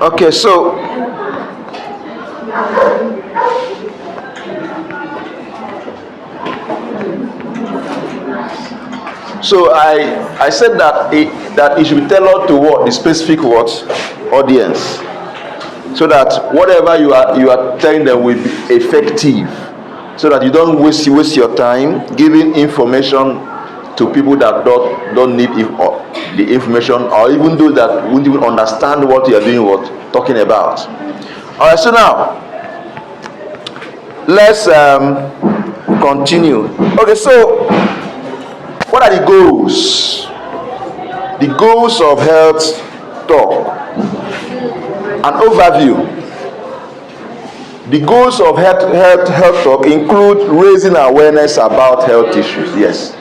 Okay, so I said that it should be tailored to what the specific what audience, so that whatever you are telling them will be effective, so that you don't waste your time giving information to people that don't need the information, or even those that won't even understand what you are doing, what talking about. All right, so now let's continue. Okay, so what are the goals? The goals of health talk. An overview. The goals of health talk include raising awareness about health issues. Yes.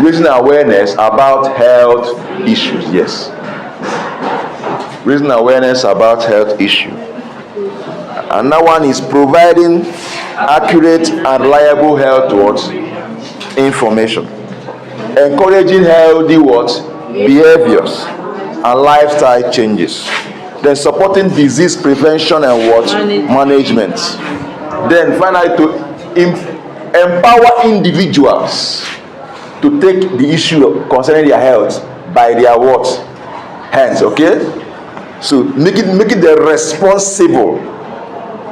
Raising awareness about health issues. Yes. Raising awareness about health issues. Another one is providing accurate and reliable health information. Encouraging healthy behaviors and lifestyle changes. Then supporting disease prevention and management. Then finally to empower individuals to take the issue concerning their health by their hands. Okay, so make it the responsible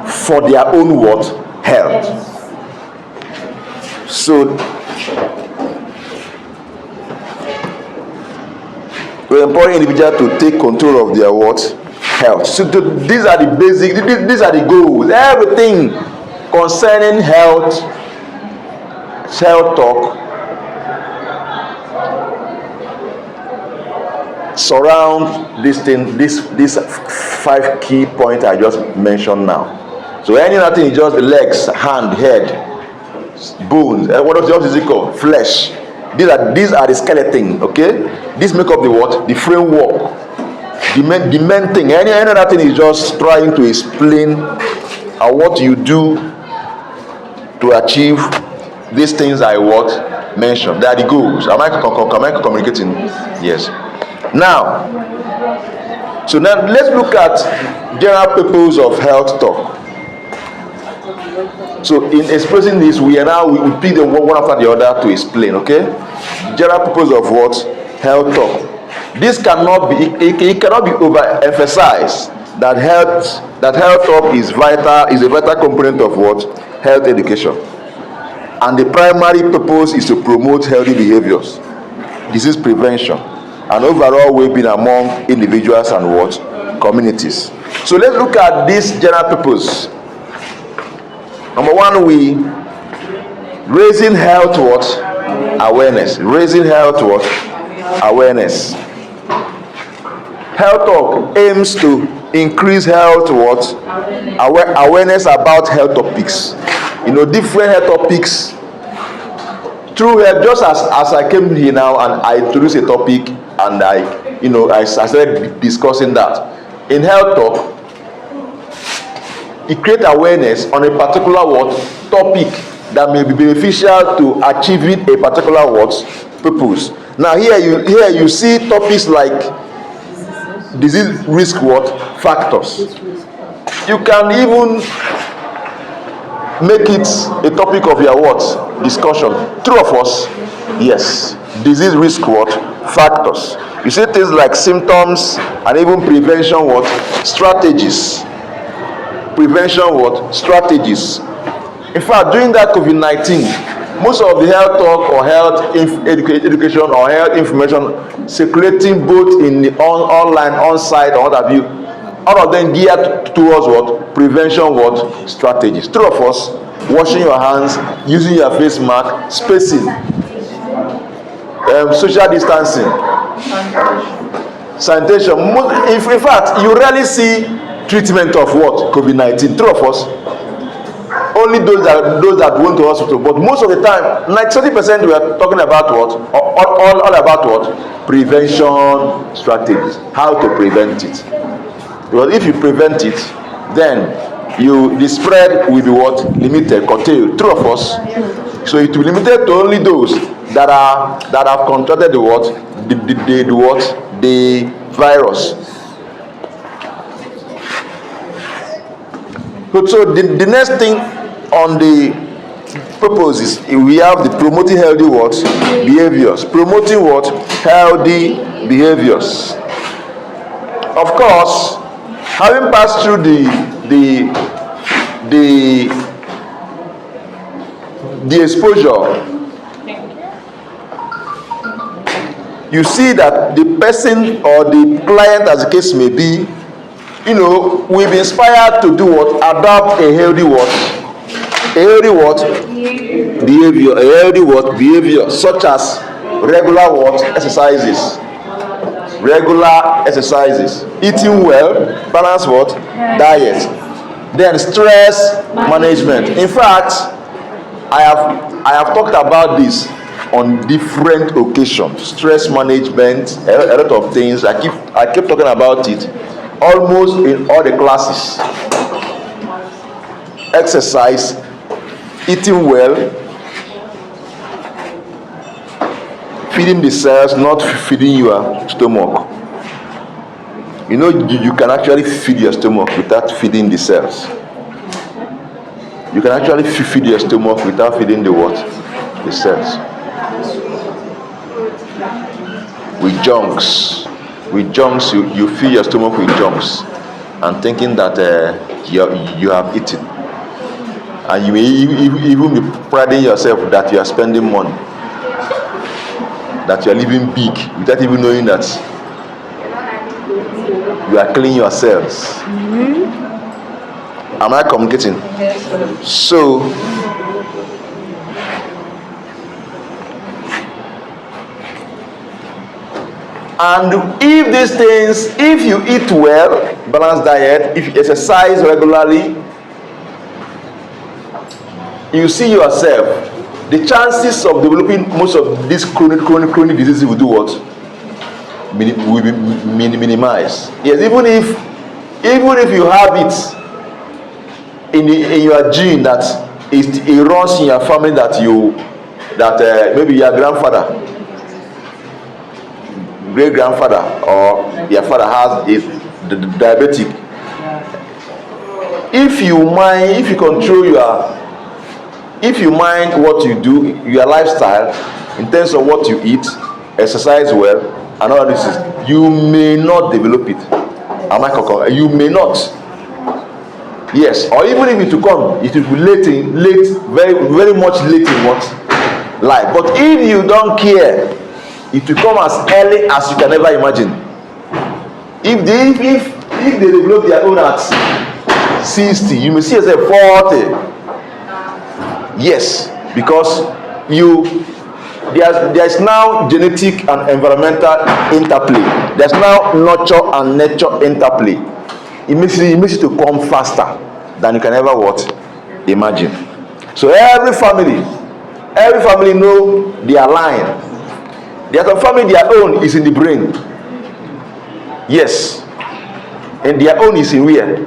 for their own health. So we empower individuals to take control of their health. So these are the basic. These are the goals. Everything concerning health talk surround this thing. These 5 key points I just mentioned now. So any other thing is just the legs, hand, head, bones. What is it called? Flesh. These are the skeleton. Okay, these make up the framework, the main thing. Any other thing is just trying to explain what you do to achieve these things I mentioned. They are the goals. Am I communicating? Yes. Now let's look at general purpose of health talk. So in expressing this, we pick them one after the other to explain. Okay, general purpose of health talk. This cannot be it cannot be overemphasized that health talk is a vital component of health education, and the primary purpose is to promote healthy behaviors, disease prevention, and overall well-being among individuals and communities. So let's look at this general purpose. Number one, we raising health awareness. Raising health awareness. Health talk aims to increase health awareness about health topics. Different health topics. Through health, just as I came here now and I introduced a topic and I started discussing that. In health talk, it creates awareness on a particular topic that may be beneficial to achieving a particular purpose. Now here you see topics like disease risk factors. You can even make it a topic of your discussion. True of us? Yes. Disease risk factors. You see things like symptoms and even prevention strategies. Prevention strategies. In fact, during that COVID-19, most of the health talk or health education or health information circulating both in the online, on-site, or what have you, all of them geared towards prevention strategies. True of us? Washing your hands, using your face mask, spacing, social distancing, sanitation. In fact, you rarely see treatment of COVID-19. True of us? Only those that went to hospital. But most of the time, like 30%, we are talking about all about prevention strategies. How to prevent it. Because if you prevent it, then the spread will be what? Limited, curtailed. True of us. So it will be limited to only those that have contracted the what? The virus. So the next thing on the purpose is we have the promoting healthy what? Behaviors. Promoting what? Healthy behaviors. Of course, having passed through the exposure, you see that the person or the client, as the case may be, will be inspired to do what? Adopt a healthy what? A healthy what? Behavior. A healthy what? Behavior, such as regular what? Exercises. Regular exercises. Eating well, balanced what? Diet. Then stress management. In fact, I have talked about this on different occasions. Stress management, a lot of things. I keep talking about it almost in all the classes. Exercise, eating well, feeding the cells, not feeding your stomach. You can actually feed your stomach without feeding the cells. You can actually feed your stomach without feeding the what? The cells. With junks. You fill your stomach with junks and thinking that you have eaten. And you may even be priding yourself that you are spending money, that you are living big without even knowing that you are killing yourselves. Am I communicating? Yes. So, and if these things, if you eat well, balanced diet, if you exercise regularly, you see yourself, the chances of developing most of these chronic diseases will do what? Will be minimized. Yes, even if you have it in your gene that it runs in your family, that maybe your grandfather, great grandfather, or your father has is diabetic. If you mind what you do, your lifestyle, in terms of what you eat, exercise well, and all this, you may not develop it. Am I correct? You may not. Yes, or even if it will come, it will be late, very, very much late in what? Life. But if you don't care, it will come as early as you can ever imagine. If they develop their own at 60, you may see yourself 40. Yes, because there's now genetic and environmental interplay. There's now nurture and nature interplay. It makes it to come faster than you can ever imagine. So every family know their line. The other family, their own is in the brain. Yes, and their own is in where?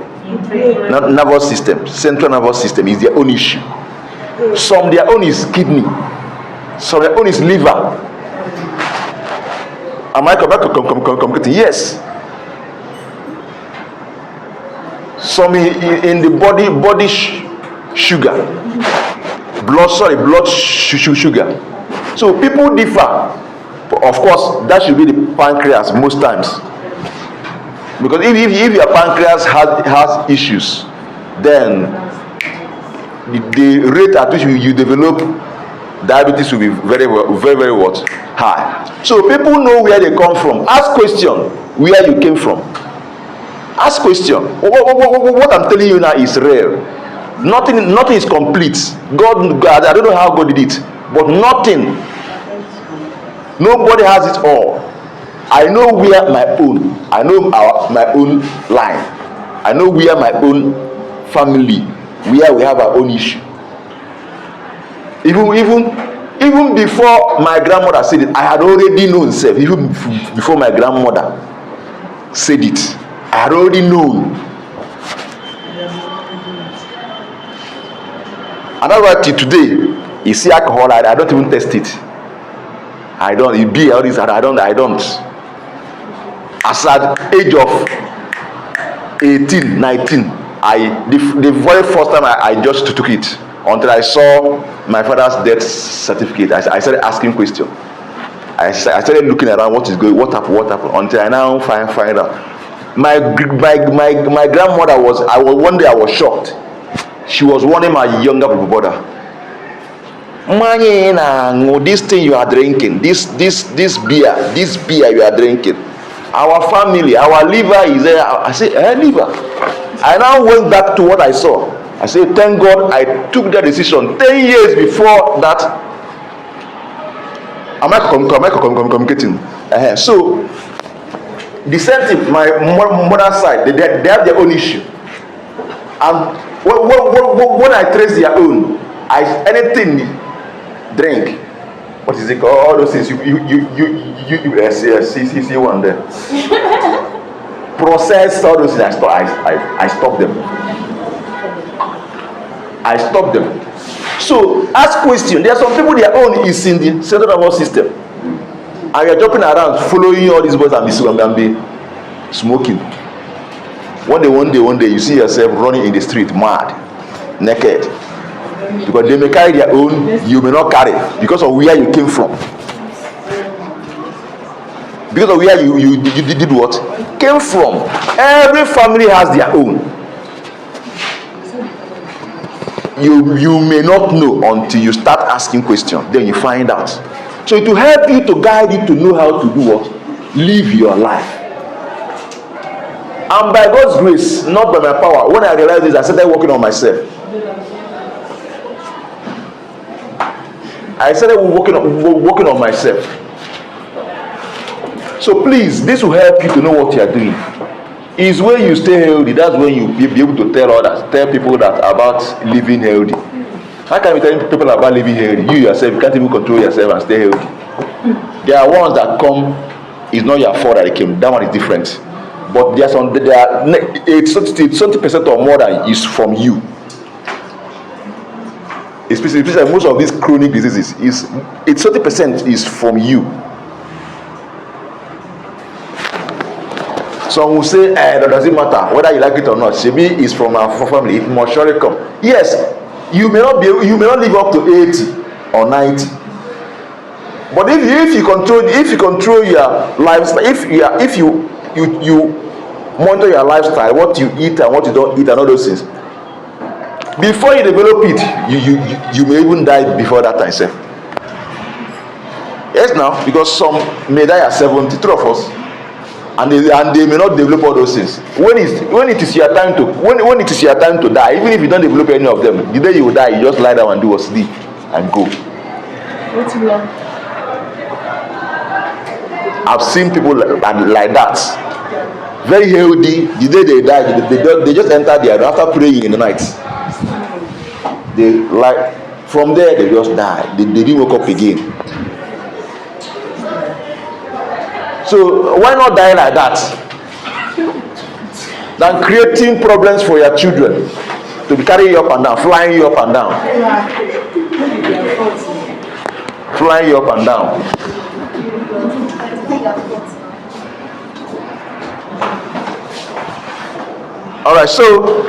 Nervous system, central nervous system is their own issue. Some their own is kidney, some their own is liver. Am I communicating? Yes. Some in the body sugar, blood sugar. So people differ. Of course, that should be the pancreas most times, because if your pancreas has issues, then the rate at which you develop diabetes will be very high. So people know where they come from. Ask question where you came from. Ask question. What I'm telling you now is real. Nothing is complete. God, I don't know how God did it, but nobody has it all. I know where I know my own line. I know where my own family, where we have our own issue. Even before my grandmother said it, I had already known self. Even before my grandmother said it, I had already known. And that's why till today, you see alcohol, I don't even test it. I don't. It be all this, I don't. As at age of 18, 19, the very first time I just took it, until I saw my father's death certificate, I started asking questions. I started looking around, what happened, until I now find out. My grandmother was, one day I was shocked. She was warning my younger brother, this thing you are drinking, this beer you are drinking, our family, our liver is there. I said, liver. I now went back to what I saw. I said, thank God I took that decision 10 years before that. Am I communicating? So the same thing, my mother's side, they have their own issue. And when I trace their own, anything drink, what is it called? All those things you see one there. Process all those things. I stop them. I stop them. So ask question. There are some people, their own is in the central nervous system, and you are jumping around following all these boys and be smoking. One day you see yourself running in the street mad, naked, because they may carry their own, you may not carry, because of where you came from, because of where you did what came from. Every family has their own. You may not know until you start asking questions, then you find out. So it will help you, to guide you to know how to do what? Live your life. And by God's grace, not by my power, when I realized this, I started working on myself. I started working on myself. So please, this will help you to know what you are doing. Is when you stay healthy, that's when you be able to tell people that about living healthy. How can you tell people about living healthy? You yourself, you can't even control yourself and stay healthy. There are ones that come, it's not your fault that they came. That one is different. But there's 70% or more that is from you. Especially most of these chronic diseases, 70% is from you. Some will say, that doesn't matter whether you like it or not. Shebi is from our family. It must surely come. Yes, you may not live up to 80 or 90. But if you control your lifestyle, if you monitor your lifestyle, what you eat and what you don't eat and all those things, before you develop it, you may even die before that time, sir. Yes, now, because some may die at 70, three of us. And they may not develop all those things. When it is your time to die, even if you don't develop any of them, the day you will die, you just lie down and do a sleep and go. I've seen people like that, very healthy. The day they die, they just enter there after praying in the night. From there they just die. They didn't wake up again. So why not die like that than creating problems for your children to be carrying you up and down, flying you up and down, flying you up and down. All right, so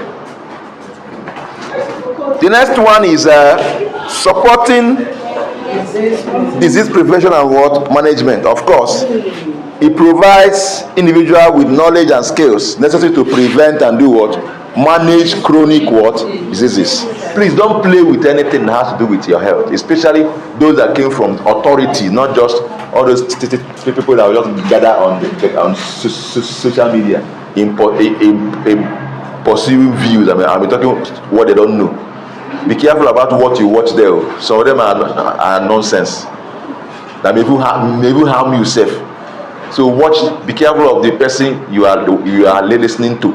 the next one is supporting disease prevention and what management. Of course, it provides individual with knowledge and skills necessary to prevent and do what? Manage chronic what? Diseases. Please don't play with anything that has to do with your health, especially those that came from authority, not just all those people that will just gather on social media in pursuing views. I'm talking what they don't know. Be careful about what you watch there. Some of them are nonsense that may even harm yourself. So be careful of the person you are listening to.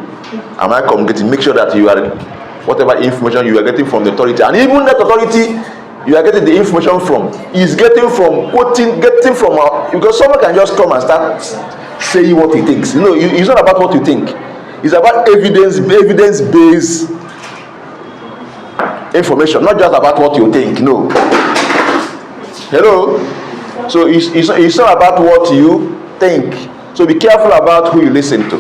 Am I communicating? Make sure that you are, whatever information you are getting from the authority, and even that authority you are getting the information from is getting from because someone can just come and start saying what he thinks. It's not about what you think. It's about evidence-based information, not just about what you think. No. Hello. So it's not about what you think. So be careful about who you listen to,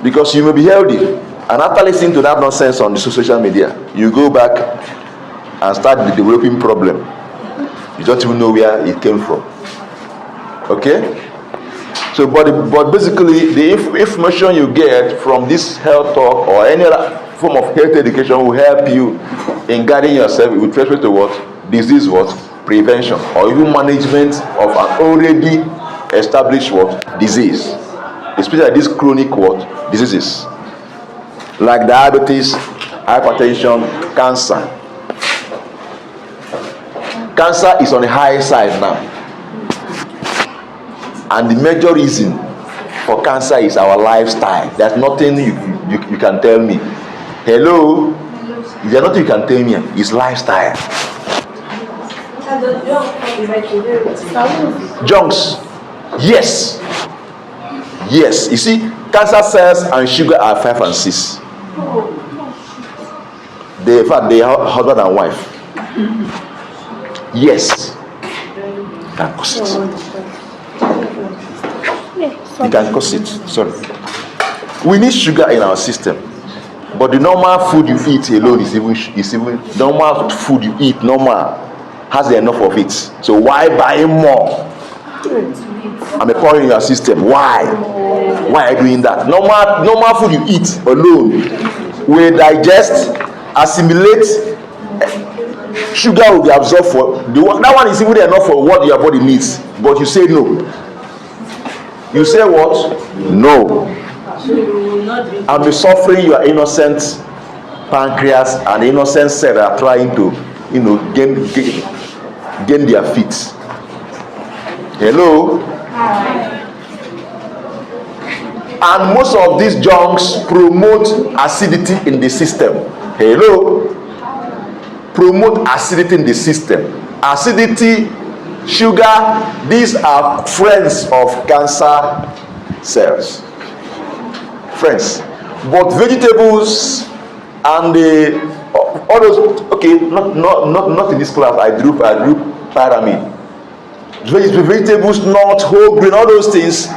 because you may be healthy, and after listening to that nonsense on the social media, you go back and start the developing problem. You don't even know where it came from. Okay. So, but basically, the information you get from this health talk or any other form of health education will help you in guiding yourself with respect to what disease, what prevention, or even management of an already established what disease, especially these chronic what diseases like diabetes, hypertension, cancer. Cancer is on the high side now, and the major reason for cancer is our lifestyle. There's nothing you can tell me. Hello, there's nothing you can tell me. It's lifestyle. Junks, yes. You see, cancer cells and sugar are 5 and 6. In fact, they are husband and wife. Yes, you can cause it. You can cause it. Sorry. We need sugar in our system, but the normal food you eat alone is even normal food you eat normal has enough of it. So why buy more? I'm pouring in your system. Why are you doing that? Normal food you eat alone will digest, assimilate. Sugar will be absorbed for that one is even enough for what your body needs, but you say no. You say what? No. And be suffering your innocent pancreas and innocent cells that are trying to gain their feet. Hello. And most of these junks promote acidity in the system. Hello. Promote acidity in the system. Acidity, sugar, these are friends of cancer cells. Friends. But vegetables and all those, okay, not in this class. I drew pyramid. Vegetables, nuts, whole grain, all those things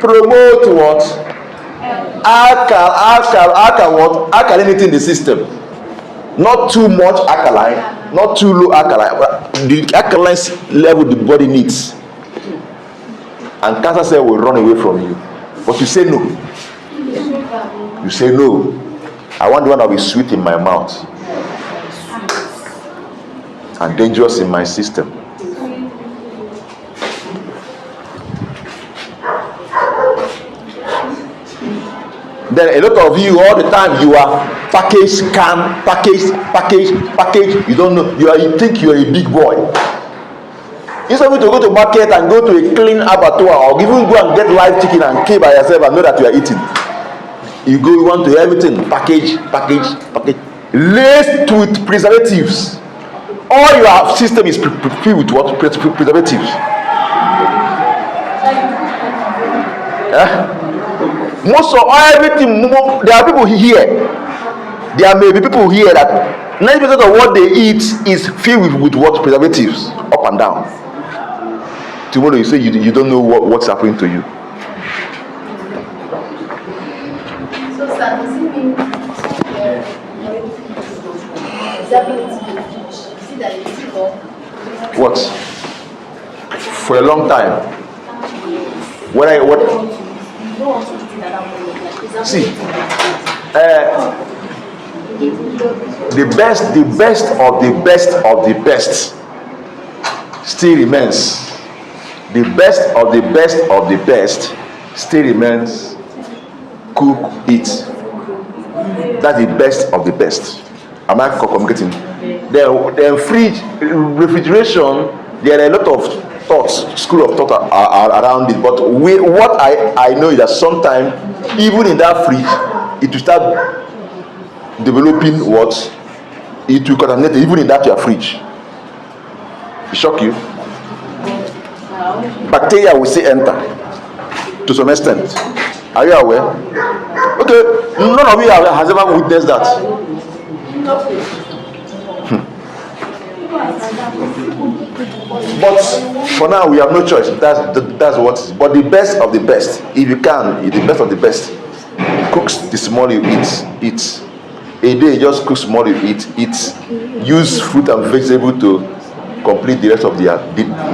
promote what? Alkalinity in the system. Not too much alkaline, not too low alkaline. The alkaline level the body needs, and cancer cell will run away from you. But you say no. You say no. I want the one that will be sweet in my mouth and dangerous in my system. Then a lot of you, all the time, you are package. You don't know. You think you are a big boy. Instead of you to go to market and go to a clean abattoir, or even go and get live chicken and kill by yourself and know that you are eating. You want to everything package, laced with preservatives. All your system is filled with what? Preservatives. Most of everything, there are people here. There may be people here that 90% of what they eat is filled with what? Preservatives, up and down. Tomorrow you say you don't know what's happening to you. So, sir, does it mean what? For a long time. See, the best of the best still remains. The best of the best still remains. Cook, eat. That's the best of the best. Am I communicating? The fridge, refrigeration, there are a lot of thoughts, school of thought are around it. But what I know is that sometimes, even in that fridge, it will start developing what? It will contaminate even in that your fridge. It shock you. Bacteria will say enter to some extent. Are you aware? Okay, none of you has ever witnessed that. But for now, we have no choice. That's what. But the best of the best, if you can, the best of the best. Cooks the small you eat. A day, just cook small you eat. Use fruit and vegetable to complete the rest of the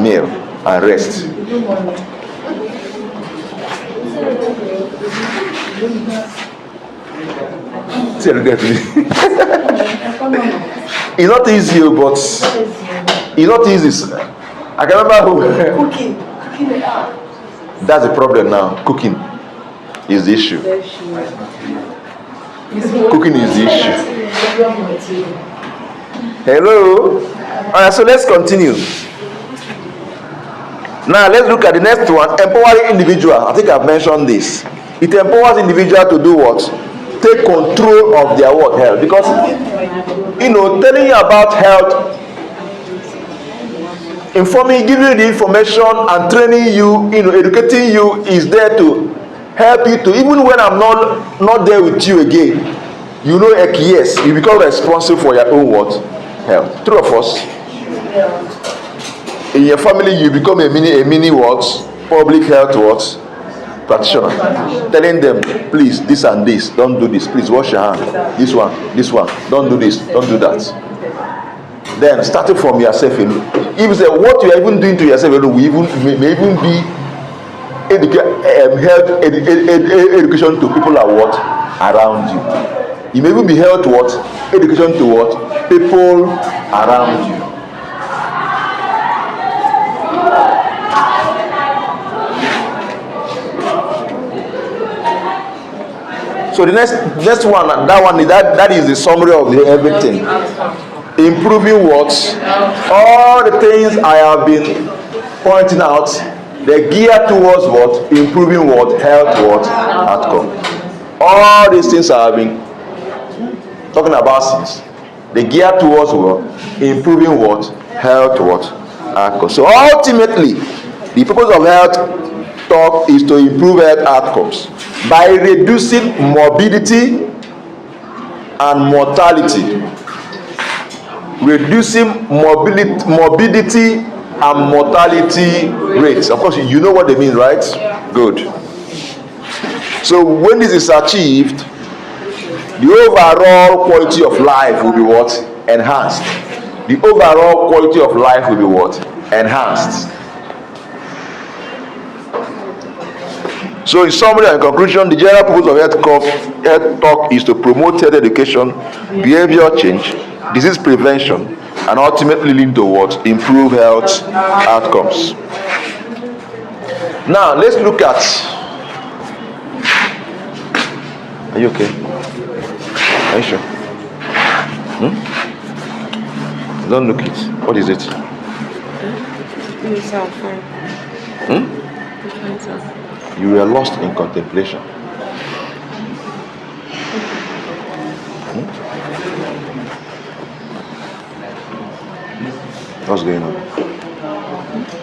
meal and rest. It's not easy, but it's not easy. I can remember Cooking. That's the problem now. Cooking is the issue. Cooking is the issue. Hello. Alright, so let's continue. Now let's look at the next one. Empowering individual. I think I've mentioned this. It empowers individual to do what? Take control of their health. Because telling you about health, informing, giving you the information and training you, educating you is there to help you to, even when I'm not there with you again, yes, you become responsible for your own health. True of us. In your family, you become a mini public health practitioner, telling them, please, this and this, don't do this, please wash your hand, this one, don't do this, don't do that. Then starting from yourself alone, if say what you are even doing to yourself alone may even be health education to people around you. You may even be health education to people around you. So the next one, that is the summary of everything. Improving all the things I have been pointing out, they gear towards improving health outcome. All these things I have been talking about since, they gear towards improving health outcome. So ultimately, the purpose of health talk is to improve health outcomes by reducing morbidity and mortality. Reducing morbidity and mortality rates. Of course, you know what they mean, right? Good. So when this is achieved, the overall quality of life will be enhanced. The overall quality of life will be enhanced. So in summary and conclusion, the general purpose of health talk is to promote health education, behavior change, disease prevention, and ultimately lead to improve health outcomes. Now let's look at. Are you okay? Are you sure? Don't look it. What is it? You were lost in contemplation. What's going on?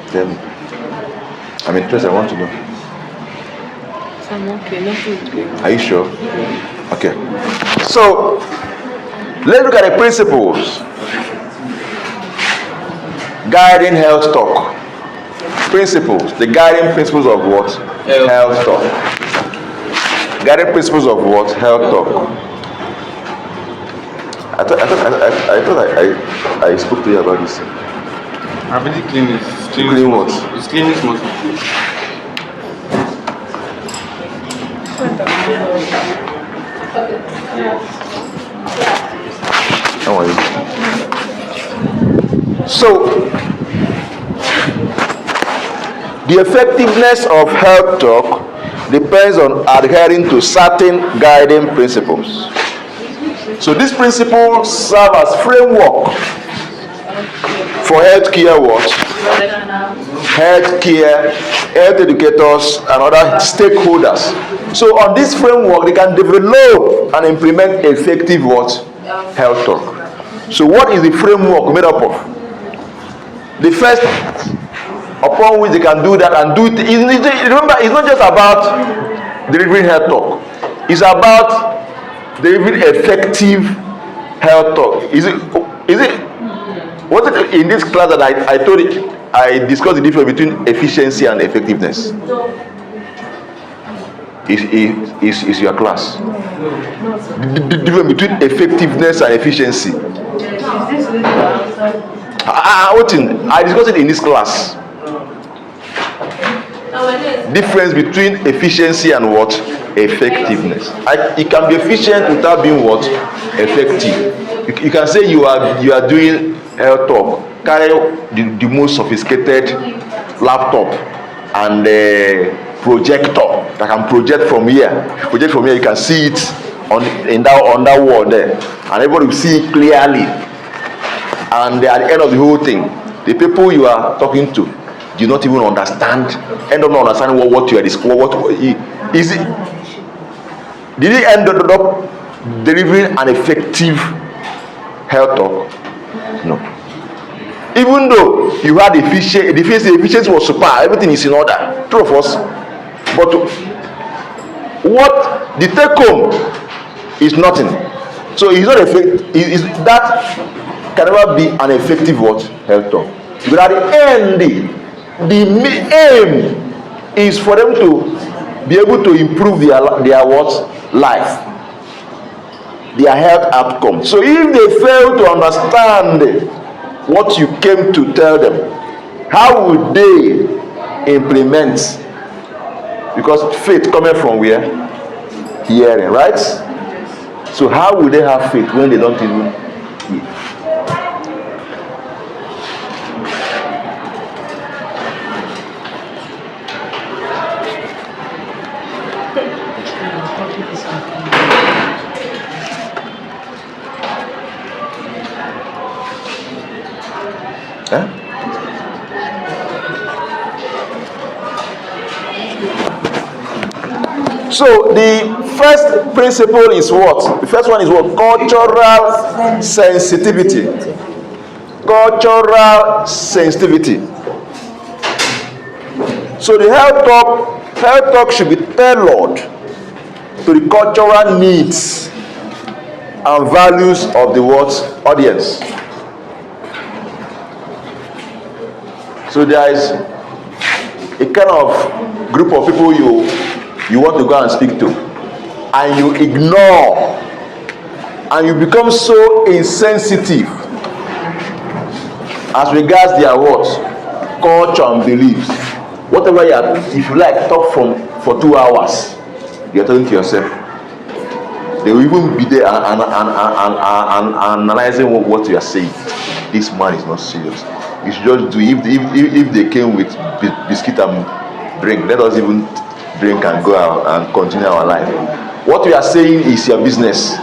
Tell me. I'm interested. I want to know. I'm okay. Nothing's going on. Are you sure? Okay. So let's look at the principles guiding health talk. Principles. The guiding principles of health talk. Guiding principles of Health talk. I thought I spoke to you about this. Ability clinics. Clean what? It's clinics mostly. How are you? So, the effectiveness of health talk depends on adhering to certain guiding principles. So these principles serve as framework for healthcare health educators and other stakeholders. So on this framework, they can develop and implement effective health talk. So what is the framework made up of? The first upon which they can do that and do it. Remember, it's not just about delivering health talk. It's about delivering effective health talk. Is it What in this class that I told you, I discussed the difference between efficiency and effectiveness. Is your class. The difference between effectiveness and efficiency. I discussed it in this class. Difference between efficiency and what? Effectiveness. It can be efficient without being what? Effective. You can say you are doing health talk. Carry the most sophisticated laptop and projector that can project from here. Project from here, you can see it on that wall there, and everybody will see it clearly. And at the end of the whole thing, the people you are talking to do not even understand, end up not understanding what you are discussing. What is it? Did he end up delivering an effective health talk? No. Even though you had the efficiency was super, everything is in order. True of us. But what the take home is nothing. So it's not effective. That can never be an effective what? Health talk. But at the end, the aim is for them to be able to improve their what? Life. Their health outcome. So if they fail to understand what you came to tell them, how would they implement? Because faith coming from where? Hearing, right? So how will they have faith when they don't even hear? So the first principle is what? The first one is what? Cultural sensitivity. Cultural sensitivity. So the health talk should be tailored to the cultural needs and values of the what? Audience. So there is a kind of group of people you want to go and speak to, and you ignore, and you become so insensitive as regards their what? Culture and beliefs. Whatever you are, if you like, talk for 2 hours, you are talking to yourself. They will even be there and analyzing what you are saying. This man is not serious. You should just do. If they came with biscuit and drink, let us even drink and go out and continue our life. What we are saying is your business,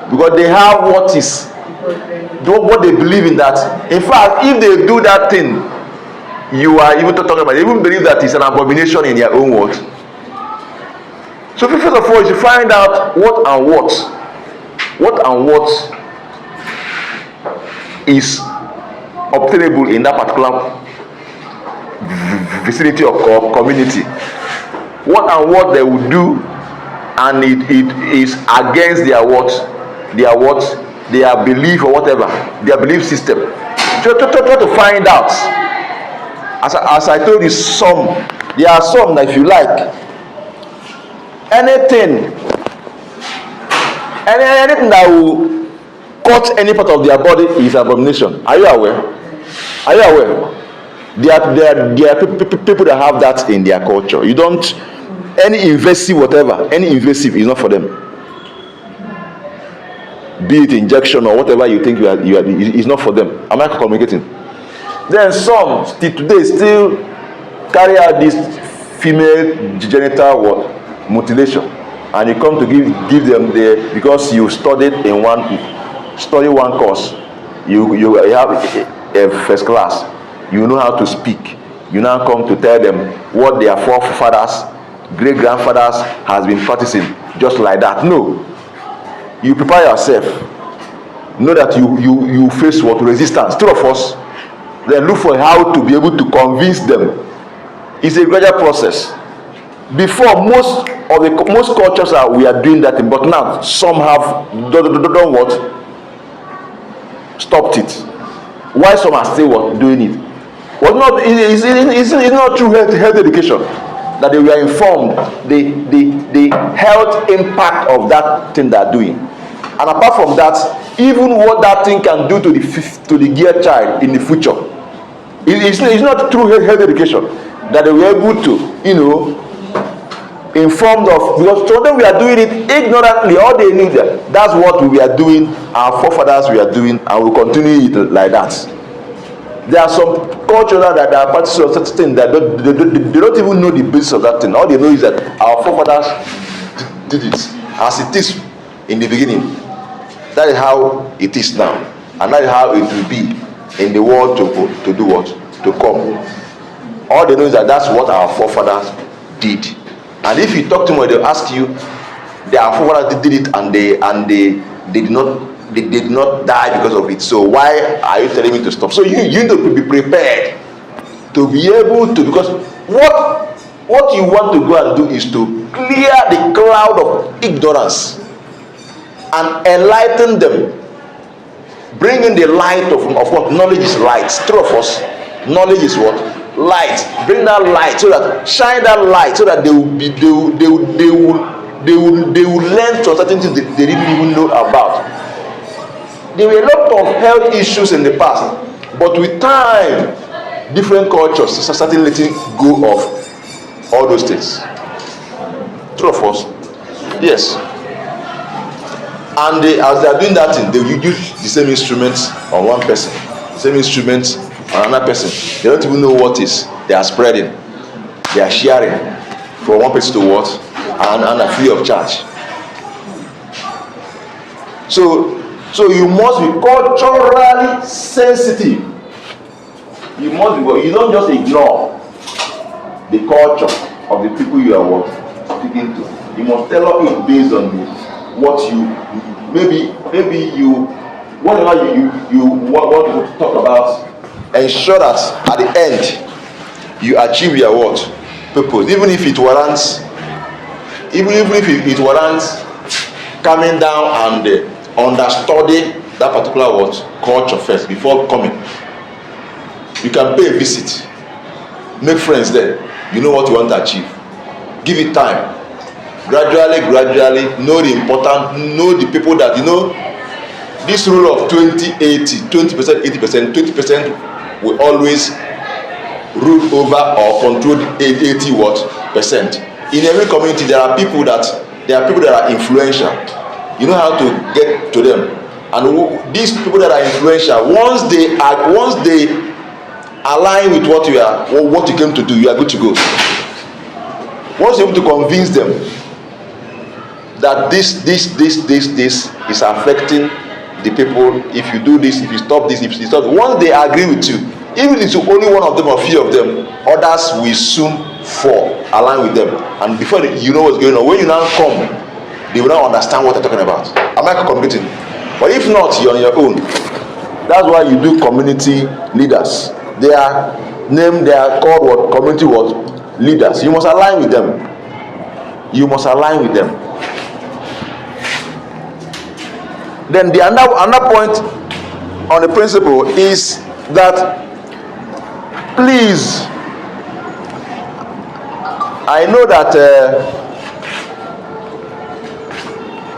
because they have what they believe in that. In fact, if they do that thing you are even talking about, they even believe that it's an abomination in their own words. So first of all, you should find out what is obtainable in that particular vicinity or community. What they will do, and it is against their belief or whatever, their belief system. Try to find out. As I told you, there are some that if you like, anything that will cut any part of their body is abomination. Are you aware? There are people that have that in their culture. You don't, any invasive is not for them. Be it injection or whatever you think you are is not for them. Am I communicating? Then some today still carry out this female genital mutilation, and you come to give them because you studied one course, you have a first class, you know how to speak. You now come to tell them what their forefathers, great grandfathers has been practicing, just like that. No, you prepare yourself. Know that you face what? Resistance. Two of us. Then look for how to be able to convince them. It's a gradual process. Before, most cultures we are doing that thing, but now some have done what? Stopped it. Why some are still doing it? Was not it's not true health education that they were informed the health impact of that thing they are doing. And apart from that, even what that thing can do to the gear child in the future, it's not true health education that they were able to, informed of, because some of them we are doing it ignorantly. All they need, that's what we are doing, our forefathers we are doing, and we continue it like that. There are some cultures that are practicing of certain things that they don't even know the basis of that thing. All they know is that our forefathers did it as it is in the beginning. That is how it is now, and that is how it will be in the world to do what? To come. All they know is that that's what our forefathers did. And if you talk to them, they'll ask you, their forefathers did it, and they did not die because of it. So why are you telling me to stop? So you need to be prepared to be able to, because what you want to go and do is to clear the cloud of ignorance and enlighten them, bring in the light of what knowledge is light. True of us, knowledge is what? Light. Bring that light, so that shine that light, so that they will learn from certain things they didn't even know about. There were a lot of health issues in the past, but with time, different cultures started letting go of all those things. True of us, yes. And as they are doing that thing, they will use the same instruments on one person, the same instruments on another person. They don't even know what is. They are spreading, they are sharing from one person to what, and are free of charge. So you must be culturally sensitive. You don't just ignore the culture of the people you are speaking to. You must tell it based on what you whatever you want to talk about. Ensure that at the end you achieve your what purpose, even if it warrants coming down and understudy that particular culture first before coming. You can pay a visit, make friends there. You know what you want to achieve. Give it time. Gradually, know the people that, this rule of 20-80, 20%, 80%, 20% will always rule over or control the 80% In every community, there are people that are influential. You know how to get to them. And these people that are influential, once they align with what you came to do, you are good to go. Once you're able to convince them that this is affecting the people, if you do this, if you stop this, if you stop, once they agree with you, even if it's only one of them or few of them, others will soon align with them. And before you know what's going on, when you now come, they will now understand what they're talking about. Am I communicating? But if not, you're on your own. That's why you do community leaders. They are called what? Community what? Leaders. You must align with them. Then the another point on the principle is that, please, I know that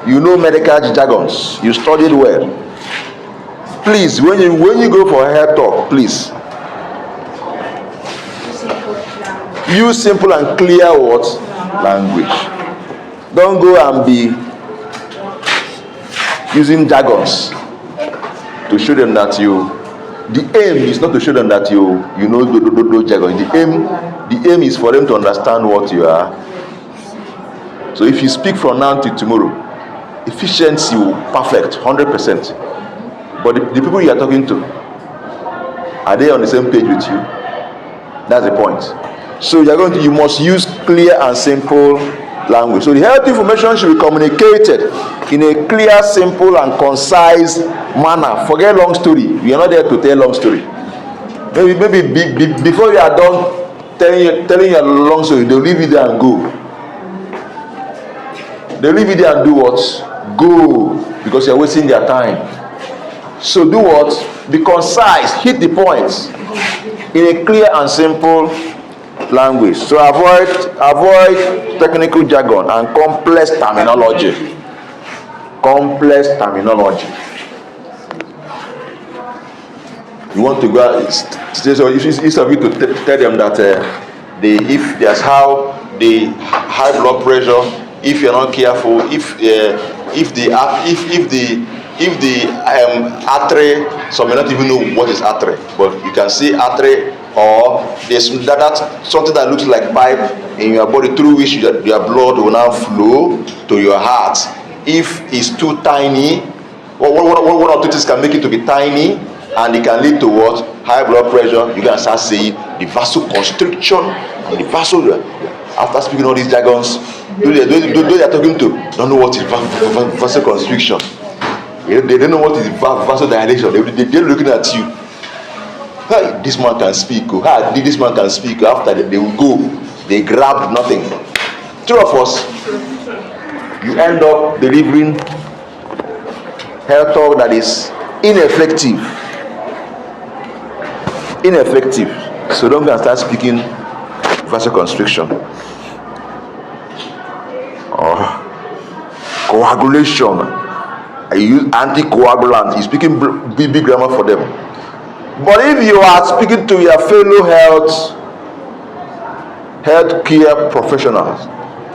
you know medical jargons, you studied well. Please, when you go for a health talk, please use simple and clear language. Don't go and be using jargons to show them that the aim is not to show them that you know those jargons. The aim is for them to understand what you are. So if you speak from now to tomorrow, efficiency will perfect 100%. But the people you are talking to, are they on the same page with you? That's the point. So you must use clear and simple language. So the health information should be communicated in a clear, simple, and concise manner. Forget long story. We are not there to tell long story. Maybe before you are done telling your long story, they'll leave you there and go. They'll leave you there and do what? Go, because you're wasting their time. So do what? Be concise, hit the points in a clear and simple language. So avoid technical jargon and complex terminology. Complex terminology. You want to go so instead of you to tell them that if there's how the high blood pressure, if you're not careful, if the artery, some may not even know what is artery, but you can see artery, or there's that's something that looks like pipe in your body through which your blood will now flow to your heart. If it's too tiny, one or two things can make it to be tiny, and it can lead to what? High blood pressure. You can start saying the vasoconstriction and the after speaking all these jargons, those they are talking to don't know what is vasoconstriction. They don't know what is vasodilation. They're looking at you. Hey, this man can speak. This man can speak. After they will go, they grab nothing. Two of us, you end up delivering health talk that is ineffective. So don't go and start speaking vasoconstriction or coagulation. I use anticoagulant. You're speaking big grammar for them. But if you are speaking to your fellow health care professionals,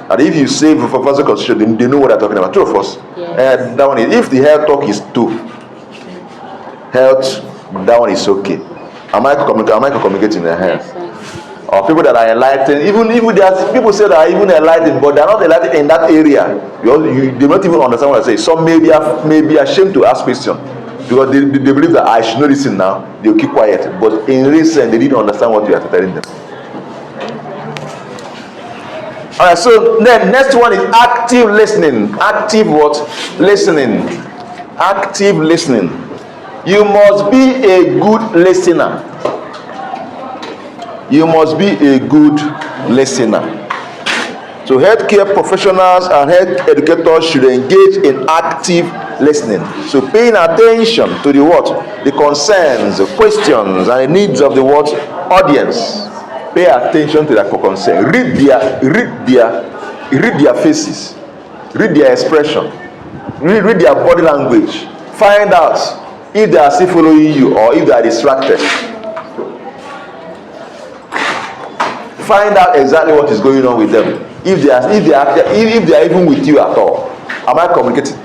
and if you say vasoconstriction, they know what they're talking about. Two of us. Yes. That one is, if the health talk is health, that one is okay. Am I communicating in the head? Or people that are enlightened, even there's people say that are even enlightened, but they're not enlightened in that area. They don't even understand what I say. Some may be ashamed to ask questions because they believe that I should know this thing now. They'll keep quiet. But in reason, they didn't understand what you are telling them. Alright, so then next one is active listening. Active what? Listening. Active listening. You must be a good listener. You must be a good listener. So healthcare professionals and health educators should engage in active listening. So paying attention to the what? The concerns, the questions, and the needs of the what? Audience. Pay attention to their concern. Read their faces. Read their expression. Read their body language. Find out if they are still following you or if they are distracted. Find out exactly what is going on with them. If they are even with you at all. Am I communicating?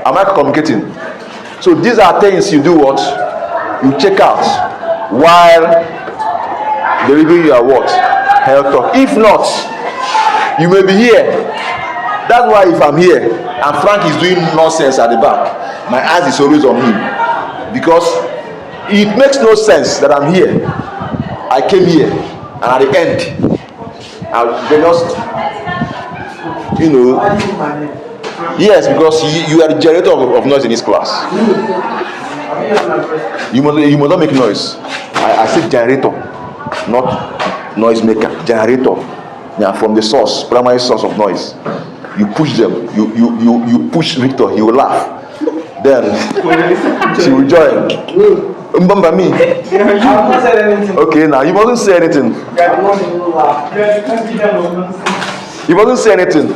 Am I communicating? So these are things you do what? You check out while delivering your what? Health talk. If not, you may be here. That's why if I'm here and Frank is doing nonsense at the back, my eyes is always on him. Because it makes no sense that I'm here. I came here and at the end, they just, yes, because you are the generator of noise in this class. You must not make noise. I said generator, not noise maker. Generator. Yeah, from the source, primary source of noise. You push them. You push Victor. He will laugh. Then she will join. Mbamba me. Okay, now you mustn't say anything. You mustn't say anything.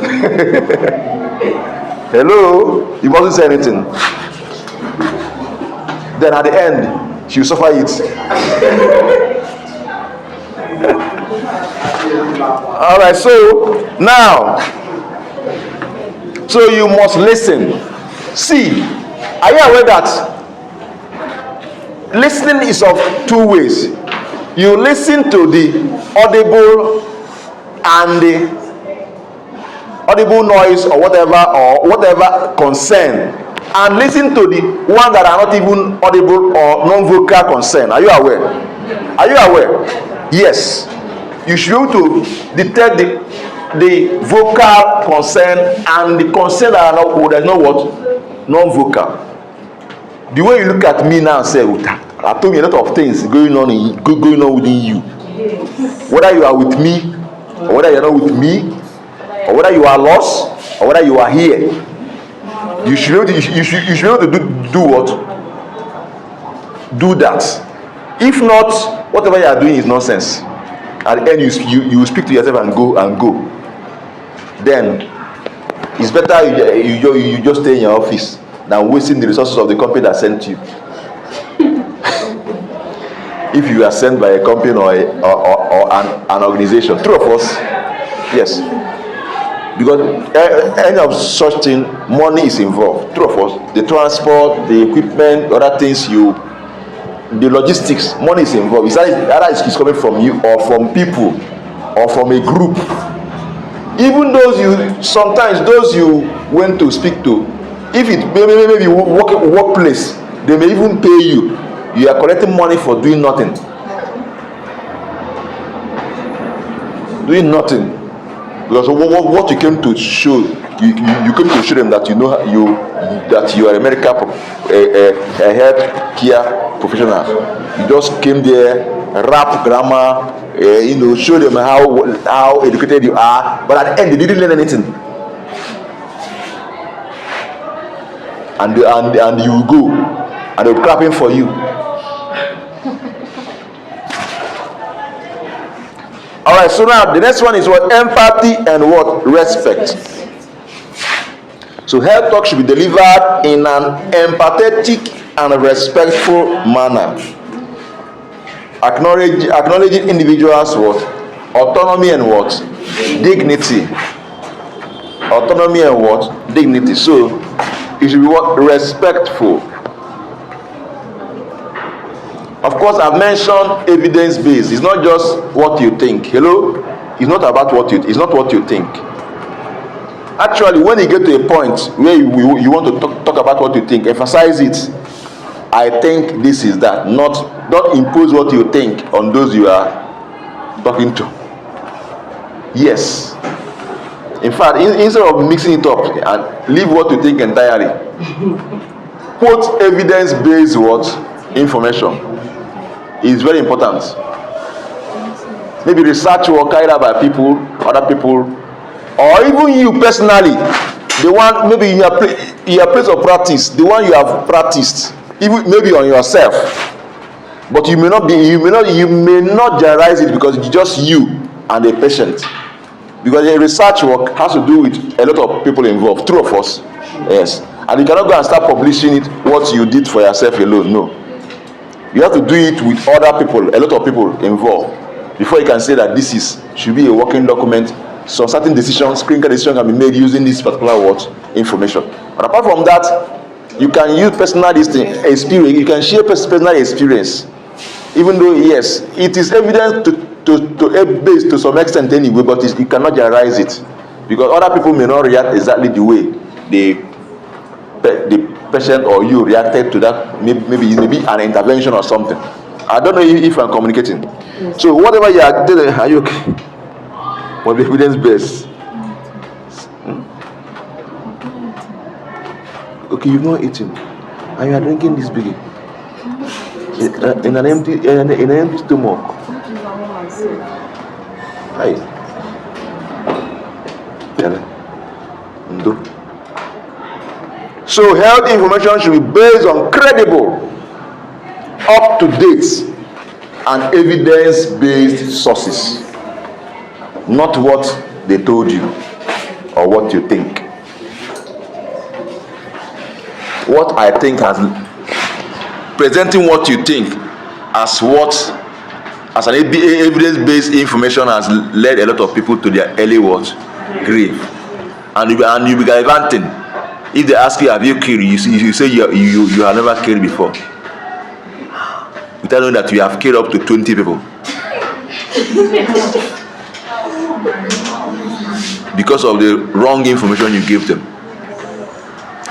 Hello? You mustn't say anything. Then at the end, she will suffer it. Alright, so now, so you must listen. See, are you aware that listening is of two ways? You listen to the audible and the audible noise or whatever concern, and listen to the one that are not even audible or non-vocal concern. Are you aware? Are you aware? Yes. You should be able to detect the vocal concern and the concern that are not, there's no what? Non-vocal. The way you look at me now and say, I told you a lot of things going on within you. Whether you are with me or whether you're not with me, or whether you are lost, or whether you are here, you should be able to, you should be able to do what? Do that. If not, whatever you are doing is nonsense. At the end, you speak to yourself and go. Then it's better you just stay in your office than wasting the resources of the company that sent you. If you are sent by a company or an organization, true of us, yes. Because any of such thing, money is involved. True of us, the transport, the equipment, other things, the logistics, money is involved. Either it's coming from you or from people or from a group. Even sometimes those you went to speak to, if it maybe workplace, they may even pay you. You are collecting money for doing nothing. Because what you came to show, you came to show them that that you are a medical a health care professional. You just came there, rap grammar, show them how educated you are, but at the end they didn't learn anything. And you go, and they're clapping for you. Alright, so now the next one is what? Empathy and what? Respect. So health talk should be delivered in an empathetic and respectful manner. Acknowledging individuals' what? Autonomy and what? Dignity. Autonomy and what? Dignity. So it should be what? Respectful. Of course, I've mentioned evidence-based. It's not just what you think. Hello? It's not about it's not what you think. Actually, when you get to a point where you want to talk about what you think, emphasize it. I think this is that. Don't impose what you think on those you are talking to. Yes. In fact, instead of mixing it up and leave what you think entirely, quote evidence-based what? Information. Is very important. Maybe research work carried out by other people, or even you personally, the one maybe in your place of practice, the one you have practiced, even maybe on yourself, but you may not generalize it because it's just you and the patient. Because the research work has to do with a lot of people involved, true of us, yes, and you cannot go and start publishing it what you did for yourself alone. No. You have to do it with other people, a lot of people involved, before you can say that this should be a working document. So certain decisions, clinical decisions can be made using this particular information. And apart from that, you can use personal experience. You can share personal experience, even though yes, it is evident based to some extent anyway, but you cannot generalize it because other people may not react exactly the way the patient or you reacted to that. Maybe an intervention or something. I don't know if I'm communicating. Yes. So whatever you are doing, are you okay? What evidence based? Okay, you've not eaten, and you are drinking this biggie in an empty stomach. Hi. So health information should be based on credible, up-to-date, and evidence-based sources, not what they told you or what you think. What I think presenting what you think as an evidence-based information has led a lot of people to their early grave, and you be gallivanting. If they ask you, have you killed? You say you have never killed before. Without knowing that you have killed up to 20 people. Because of the wrong information you give them.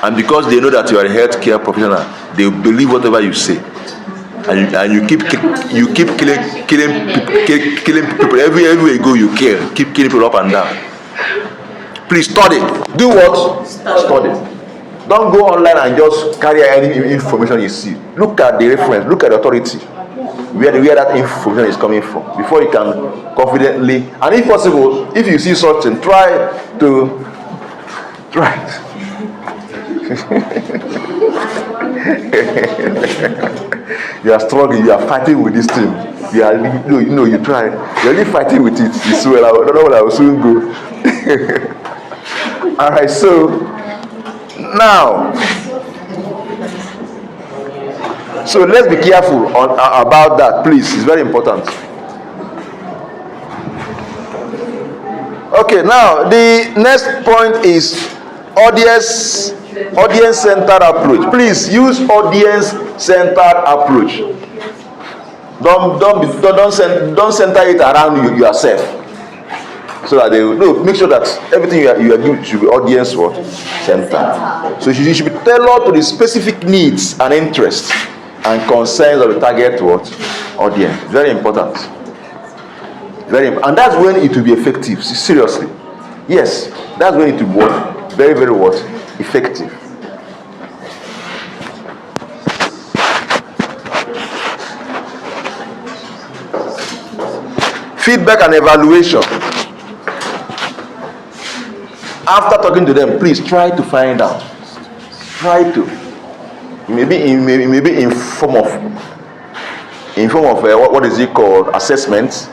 And because they know that you are a healthcare professional, they believe whatever you say. And you keep killing people. Everywhere you go, you kill. Keep killing people up and down. Please study. Do what? Study. Don't go online and just carry any information you see. Look at the reference. Look at the authority. where that information is coming from before you can confidently, and if possible, if you see something, try to you are struggling, you are fighting with this thing. You are, you try. You're really fighting with it. You swear, I don't know what I will soon go. All right, so now, so let's be careful about that, please. It's very important. Okay, now the next point is audience-centered approach. Please use audience-centered approach. Don't center it around yourself. So that make sure that everything you are doing should be audience centered. So you should be tailored to the specific needs and interests and concerns of the target audience. Very important. And that's when it will be effective. Seriously. Yes, that's when it will be very, very effective. Feedback and evaluation. After talking to them, please try to find out. Try to. Maybe in form of what is it called? Assessments.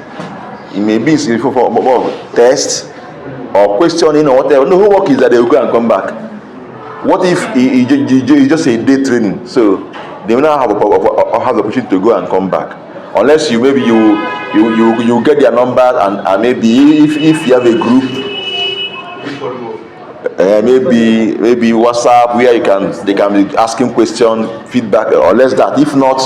It may be in form of tests or questioning or whatever. No, homework is that they will go and come back. What if it's just a day training? So they will not have the opportunity to go and come back, unless you get their numbers and maybe if you have a group, maybe WhatsApp where they can be asking questions, feedback, or less that. If not,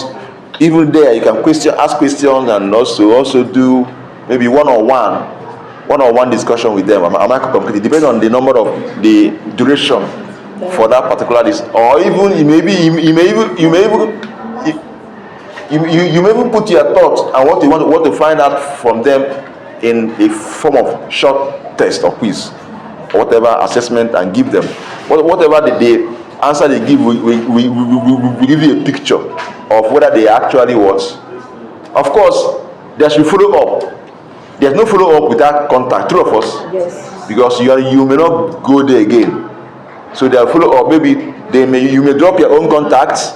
even there you can ask questions and also do maybe one-on-one discussion with them. Am I complete? It depends on the number of the duration for that particular or even you may even put your thoughts and what you want to find out from them in a form of short test or quiz or whatever assessment, and give them whatever the answer they give. We give you a picture of whether they actually was. Of course, there should follow up. There's no follow up without contact. True of us, Yes. because you may not go there again. So they'll follow up. Maybe you may drop your own contacts,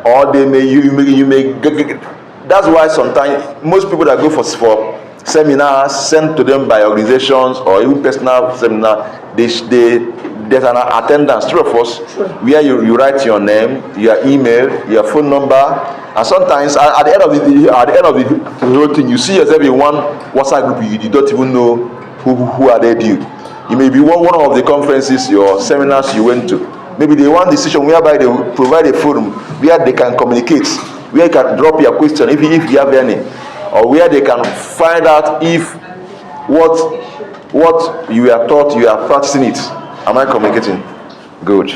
or you may get. That's why sometimes most people that go for seminars sent to them by organizations or even personal seminar, there's an attendance. True of us, where you write your name, your email, your phone number, and sometimes at the end of the whole thing, you see yourself in one WhatsApp group. You don't even know who are they due. It may be one of the conferences or seminars you went to. Maybe they want decision whereby they will provide a forum where they can communicate, where you can drop your question if you have any, or where they can find out if what you are taught you are practicing it. Am I communicating? Good.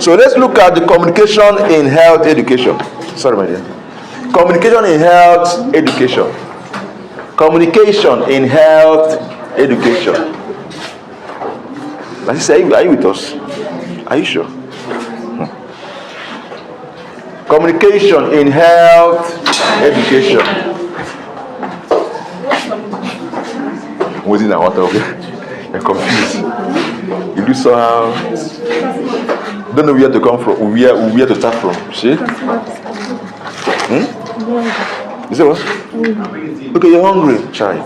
So let's look at the communication in health education. Sorry, my dear. Communication in health education. Communication in health education. Like I say, are you with us? Are you sure? Communication in health education. Was it what? You're confused. You do somehow. Don't know where to come from, where to start from. See? You say what? Okay, you're hungry, child.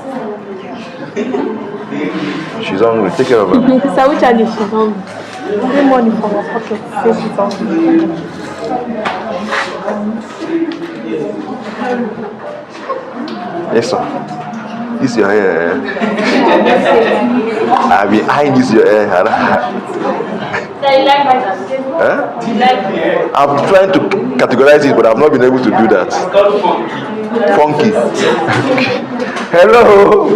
She's hungry. Take care of her. So which one is she hungry? Every morning from her pocket says she's hungry. Yes, sir. This your hair. I've been eyeing this your hair. Huh? I'm trying to categorize it, but I've not been able to do that. Funky. Hello.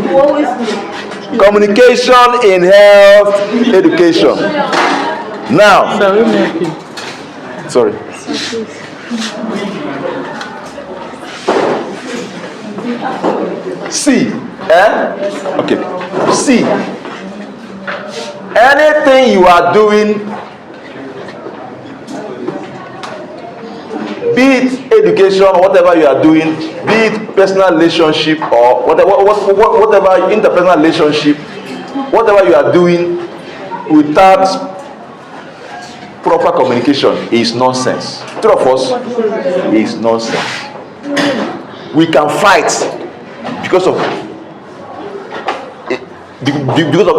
Communication in health education. Now. Sorry. See. Okay. See. Anything you are doing be it education, whatever you are doing, be it personal relationship or whatever interpersonal relationship, whatever you are doing without proper communication is nonsense. Two of us is nonsense. We can fight because of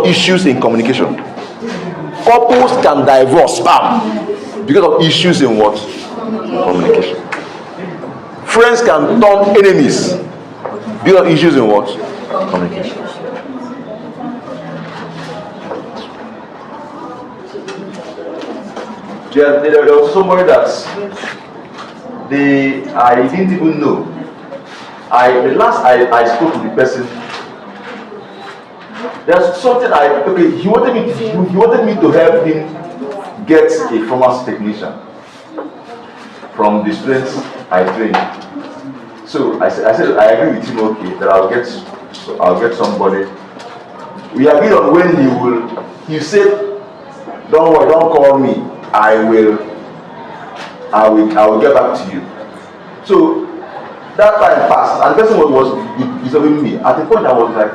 issues in communication. Couples can divorce, bam, because of issues in what? Communication. Friends can turn enemies because of issues in what? Communication. There was somebody that I didn't even know. The last I spoke to the person, there's something he wanted me to help him get a pharmacy technician from the students I trained. So I said I agree with him, okay, that I'll get somebody. We agreed on when he said, don't worry, don't call me. I will get back to you. So that time passed, and the person was disturbing me. At the point I was like,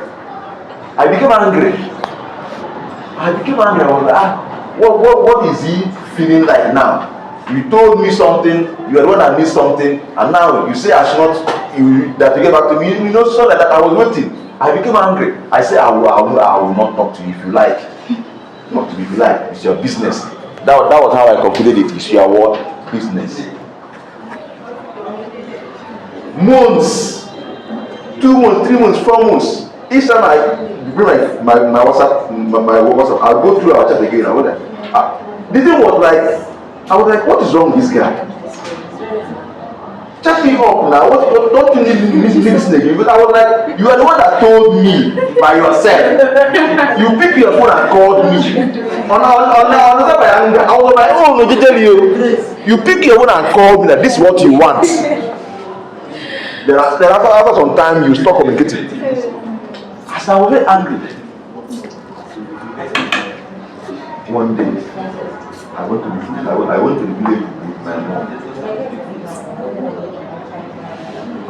I became angry. I was like, what is he feeling like now? You told me something, you are the one that needs something, and now you say I should not, that you get back to me. You know, so like that. I was waiting. I became angry. I said, I will not talk to you if you like. Talk to me if you like. It's your business. That was how I concluded it. It's your what? Business. Months, 2 months, 3 months, 4 months. Each time I bring my WhatsApp, I'll go through our chat again. The thing was like, I was like, what is wrong with this guy? Check me up now. Don't you need me listening again? Because I was like, you are the one that told me by yourself. You picked your phone and called me. I was like, oh no, tell you pick your phone and call me that this is what you want. Then after some time you stop communicating. As I was very angry. One day I went to the village with my mom.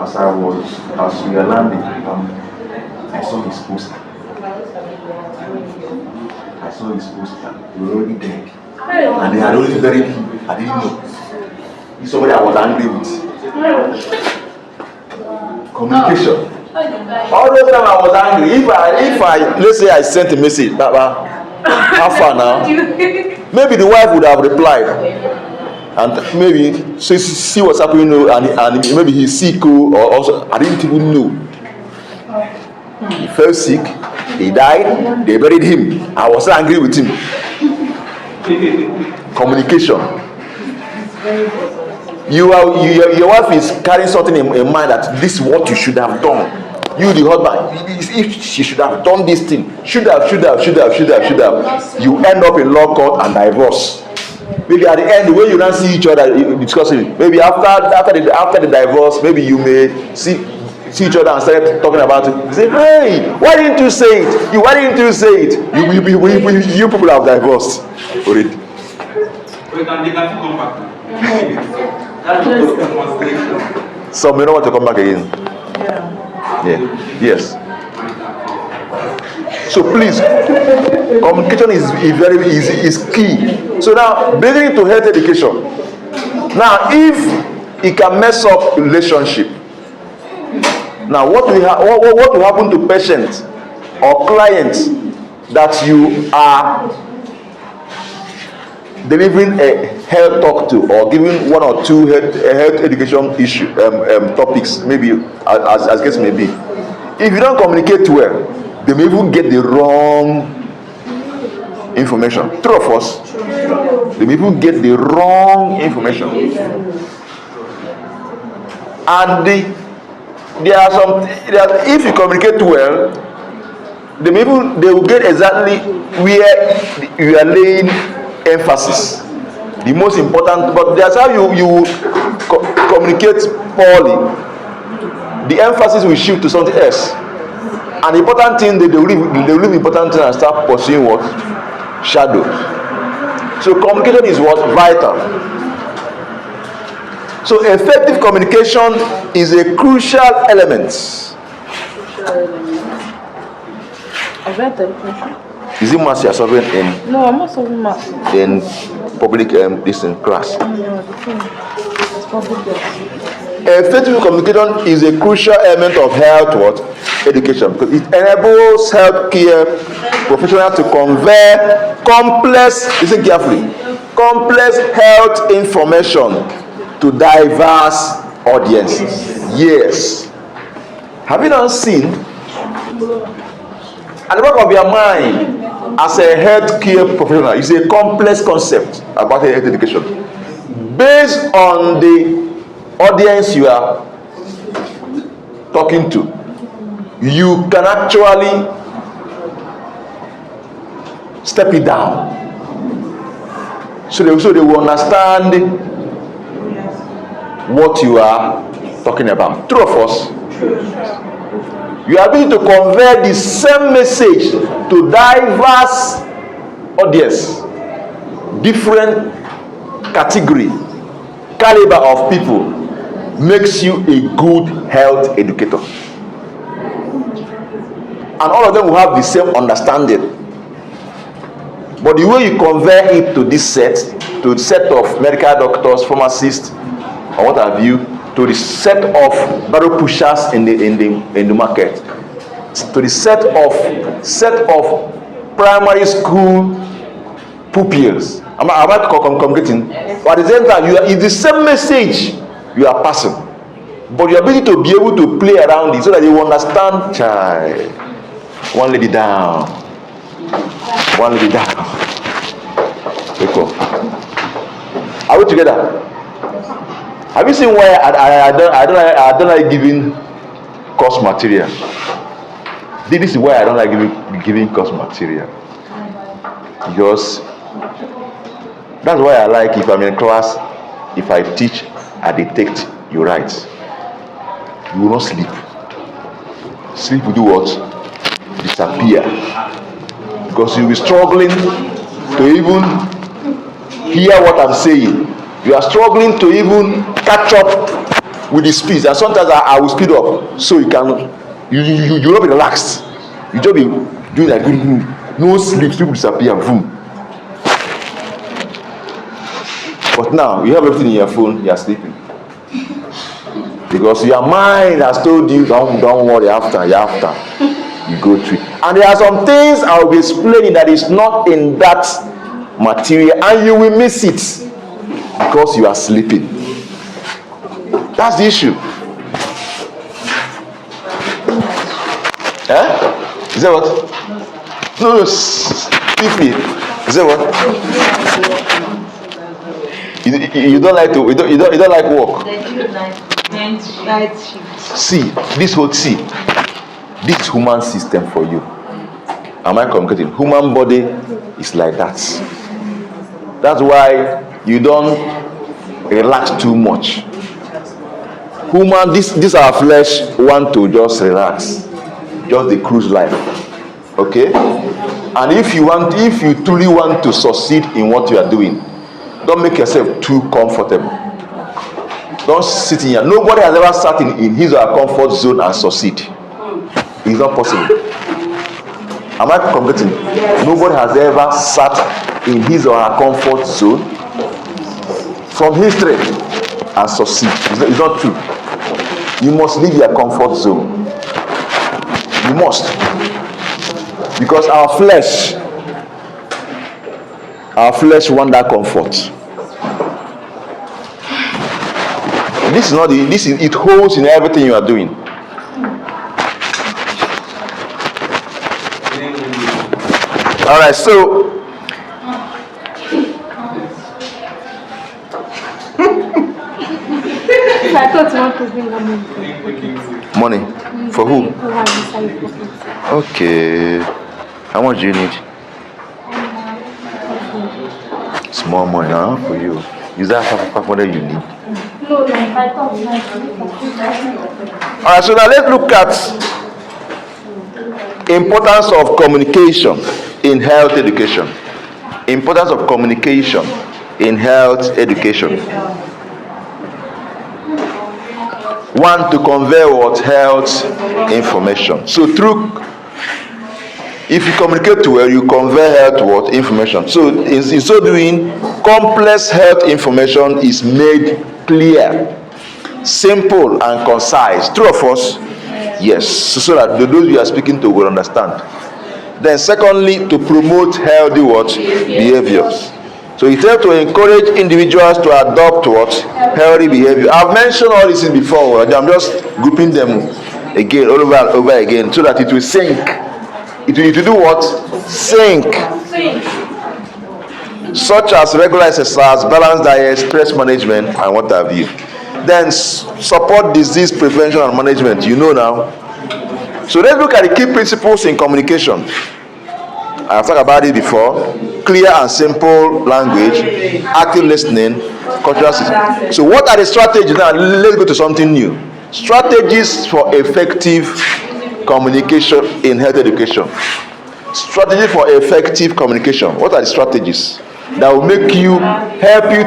As we were landing, I saw his poster. He was already dead. And they had already buried him. I didn't know. He's somebody I was angry with. Communication. All the time I was angry. If I let's say I sent a message, how far now? Maybe the wife would have replied. And maybe see what's happening, and maybe he's sick or also I didn't even know. He fell sick, he died, they buried him. I was angry with him. Communication. Your wife is carrying something in mind that this is what you should have done. You, the husband, if she should have done this thing, should have. You end up in law court and divorce. Maybe at the end, the way you don't see each other discussing, maybe after the divorce, maybe you may see each other and start talking about it. You say, hey, why didn't you say it? Why didn't you say it? You people have divorced already. They can still come back. Some may not want to come back again. Yeah. Yes. So please, communication is key. So now, bringing it to health education. Now, if it can mess up relationship, now what will happen to patients or clients that you are delivering a health talk to, or giving 1 or 2 health education issue topics, maybe as case may be. If you don't communicate well, they may even get the wrong information. True of us, they may even get the wrong information. And if you communicate well, they will get exactly where you are laying emphasis. The most important, but that's how you communicate poorly. The emphasis will shift to something else. An important thing, they leave important thing and start pursuing what? Shadows. So communication is what? Vital. So effective communication is a crucial element. I've read the question. Is it maths you are solving in No, I'm not solving maths. in public this in class? No, the thing. It's public class. Effective communication is a crucial element of health education, because it enables healthcare professionals to convey listen carefully, complex health information to diverse audiences. Yes. Have you not seen at the back of your mind as a healthcare professional is a complex concept about health education based on the audience you are talking to. You can actually step it down so they will understand what you are talking about. True of us, you are able to convey the same message to diverse audience, different category, caliber of people, makes you a good health educator. And all of them will have the same understanding. But the way you convey it to the set of medical doctors, pharmacists, or what have you, to the set of barrel pushers in the market, to the set of primary school pupils. Am I communicating? But at the same time, it's the same message you are passing, but your ability to be able to play around it so that you understand. Child, one lady down. Wake up. Are we together? Have you seen why I don't like giving course material? This is why I don't like giving course material, because that's why I like, if I'm in class, if I teach, I dictate, you write. You will not sleep. Sleep will do what? Disappear. Because you'll be struggling to even hear what I'm saying. You are struggling to even catch up with the speed. And sometimes I will speed up so you can, you will not be relaxed. You just be doing like no sleep, sleep will disappear. Boom. But now you have everything in your phone, you are sleeping. Because your mind has told you, don't worry, after you go through it. And there are some things I will be explaining that is not in that material, and you will miss it because you are sleeping. That's the issue. Is that what? No, sleepy. Is that what? You don't like to. You don't like work. See this whole this human system for you. Am I communicating? Human body is like that. That's why you don't relax too much. This our flesh want to just relax, just the cruise life. Okay? And if you truly want to succeed in what you are doing, don't make yourself too comfortable. Don't sit in here. Nobody has ever sat in his or her comfort zone and succeed. It's not possible. Am I communicating? Nobody has ever sat in his or her comfort zone from history and succeed. It's not true. You must leave your comfort zone. You must. Because our flesh wants that comfort. It holds in everything you are doing. All right, so I thought you want to bring money. Money for who? Okay. How much do you need? Small money, huh? For you. Is that half what you need? No, I thought. All right, so now let's look at importance of communication in health education. Importance of communication in health education. One, to convey what? Health information. So if you communicate well, you convey health what? Information. So in so doing, complex health information is made clear, simple and concise. True or false? Yes. So that those you are speaking to will understand. Then secondly, to promote healthy what? Behaviors. So it helps to encourage individuals to adopt what? Healthy behavior. I've mentioned all this before. I'm just grouping them again, all over and over again, so that it will sink. It will do what? Sink. Such as regular exercise, balanced diet, stress management, and what have you. Then support disease prevention and management. You know now. So let's look at the key principles in communication. I've talked about it before. Clear and simple language, active listening, cultural system. So what are the strategies now? Let's go to something new. Strategies for effective communication in health education. Strategy for effective communication. What are the strategies that will make you help you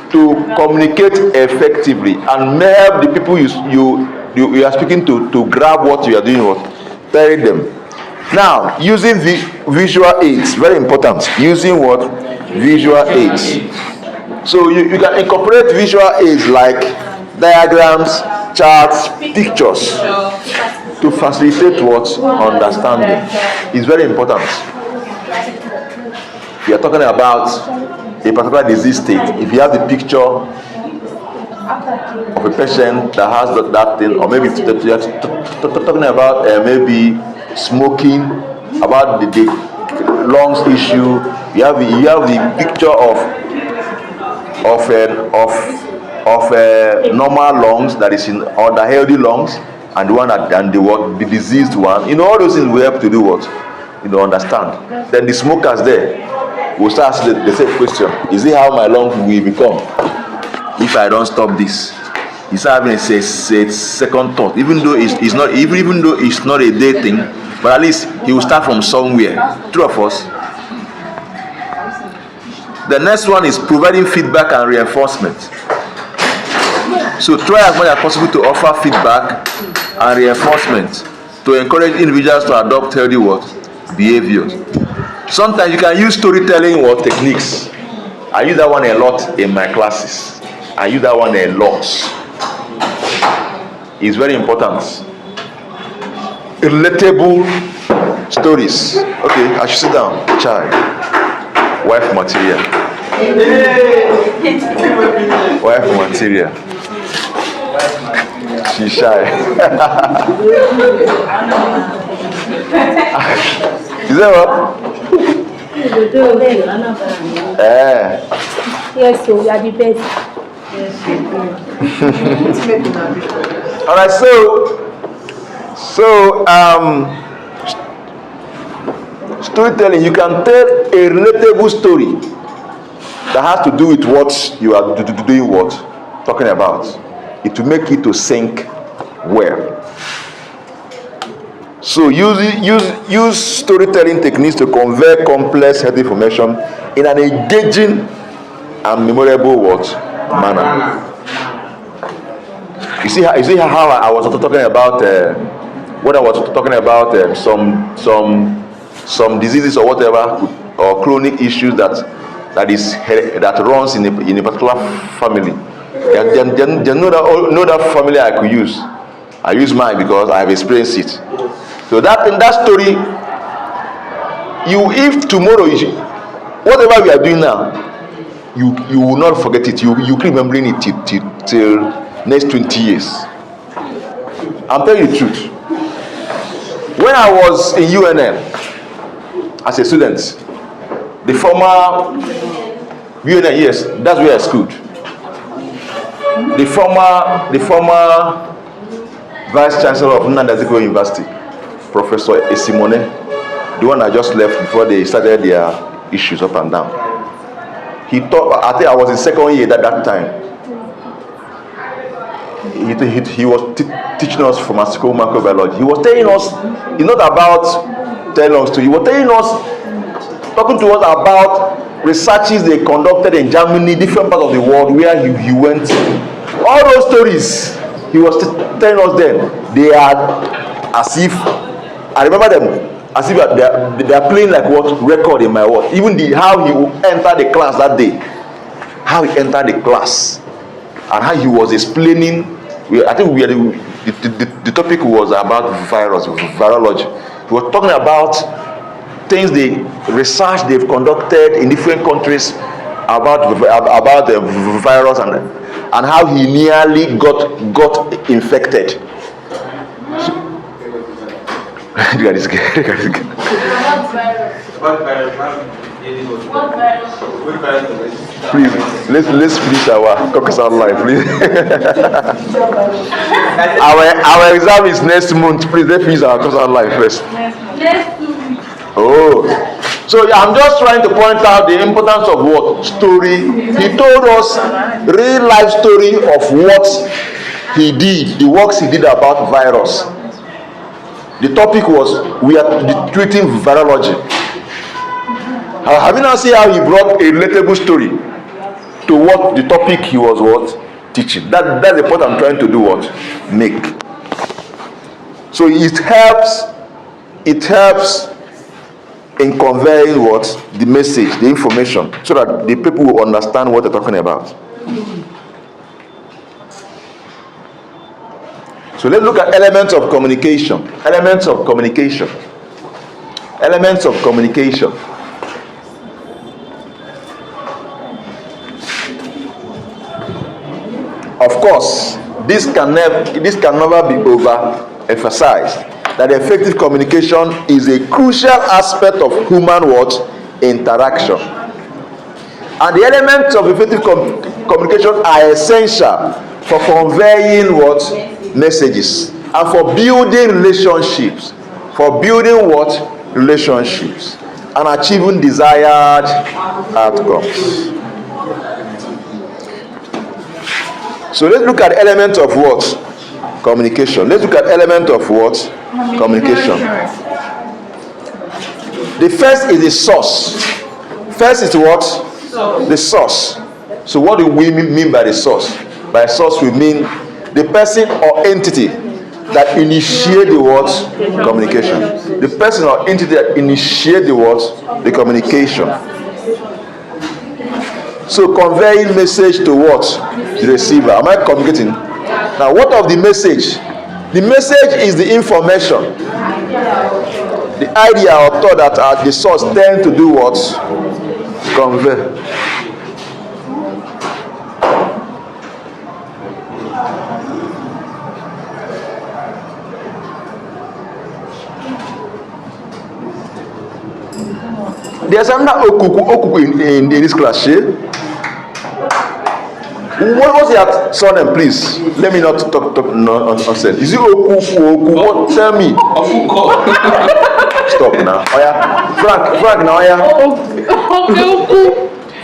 to communicate effectively and help the people you are speaking to grab what you are doing, what telling them. Now, using visual aids, very important. Using what? Visual aids. So you can incorporate visual aids like diagrams, charts, pictures to facilitate what? Understanding. It's very important. If you are talking about a particular disease state, if you have the picture of a patient that has that thing, or maybe you are talking about maybe smoking, about the lungs issue, you have the picture of normal lungs that is in, or the healthy lungs, and the one and the diseased one. All those things will help to do what? Understand. Then the smokers there will start asking the same question: is it how my lungs will become if I don't stop this? He's having a second thought, even though it's not a day thing, but at least he will start from somewhere. True or false? The next one is providing feedback and reinforcement. So try as much as possible to offer feedback and reinforcement to encourage individuals to adopt healthy behaviors. Sometimes you can use storytelling techniques. I use that one a lot in my classes. I use that one a lot. It's very important. Relatable stories. Okay, I should sit down. Child. Wife material. Wife material. She's shy. Is that what? Yes, so you are the best. All right, so storytelling, you can tell a relatable story that has to do with what you are doing, talking about. It will make it to sink well. So use storytelling techniques to convey complex health information in an engaging and memorable manner. You see how I was talking about when I was talking about some diseases or whatever, or chronic issues that runs in a particular family. There no that family I could use. I use mine because I have experienced it. So that story, if tomorrow whatever we are doing now, you will not forget it. You keep remembering it till next 20 years. I'm telling you the truth. When I was in UNM as a student, the former UNM, yes, that's where I schooled. The former Vice Chancellor of Nnamdi Azikiwe University, Professor Esimone, the one I just left before they started their issues up and down. He taught. I think I was in second year at that time. He was teaching us pharmaceutical microbiology. He was telling us, it's not about telling us to. He was telling us, talking to us about researches they conducted in Germany, different parts of the world where he went All those stories he was telling us then, they are as if, I remember them as if they are playing like what record in my world. Even how he entered the class that day, how he entered the class, and how he was explaining. I think the topic was about virology. He was talking about things, the research they've conducted in different countries about the virus, and how he nearly got infected. Look at this guy. What virus? Please, let's finish our Caucus Live, please. our exam is next month. Please, let's finish our Caucus Live first. Oh, so I'm just trying to point out the importance of what story. He told us real life story of what he did, the works he did about virus. The topic was, we are treating virology. Have you now seen how he brought a relatable story to what the topic he was teaching? That's the point I'm trying to do make. So it helps in conveying the message, the information, so that the people will understand what they're talking about. So let's look at elements of communication. Elements of communication. Elements of communication. Of course, this can never be overemphasized, that effective communication is a crucial aspect of human interaction. And the elements of effective communication are essential for conveying messages and for building relationships. Relationships and achieving desired outcomes. So let's look at elements of communication. Let's look at element of communication. The first is the source. First is what? The source. So what do we mean by the source? By source we mean the person or entity that initiate the communication. The person or entity that initiate the communication. So conveying message to the receiver. Am I communicating? Now what of the message? The message is the information, the idea or thought that the source tend to do convey. There's another okuku in this class. What was your surname, please? Let me not talk nonsense. Is it Oku? What? Tell me. Stop now. Oya, Frank now. Oya.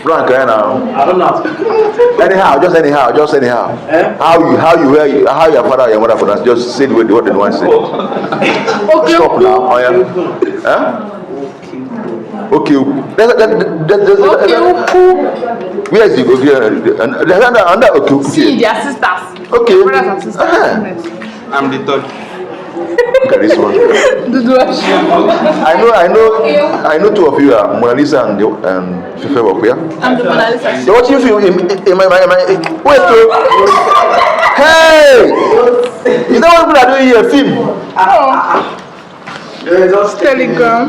Frank, now. I don't know. Just anyhow. How your father and your mother for us? Just say what they want to say. Stop now. Oya. Huh? Okay. Where is the under okay? See, their sisters. Okay. Brothers and sisters. I'm the third. Look at this one. I know two of you are Mona Lisa and Fife Wakuya. I'm the Mona Lisa. So what you feel in my wait. Hey! You know what people are doing here? Film. Telegram.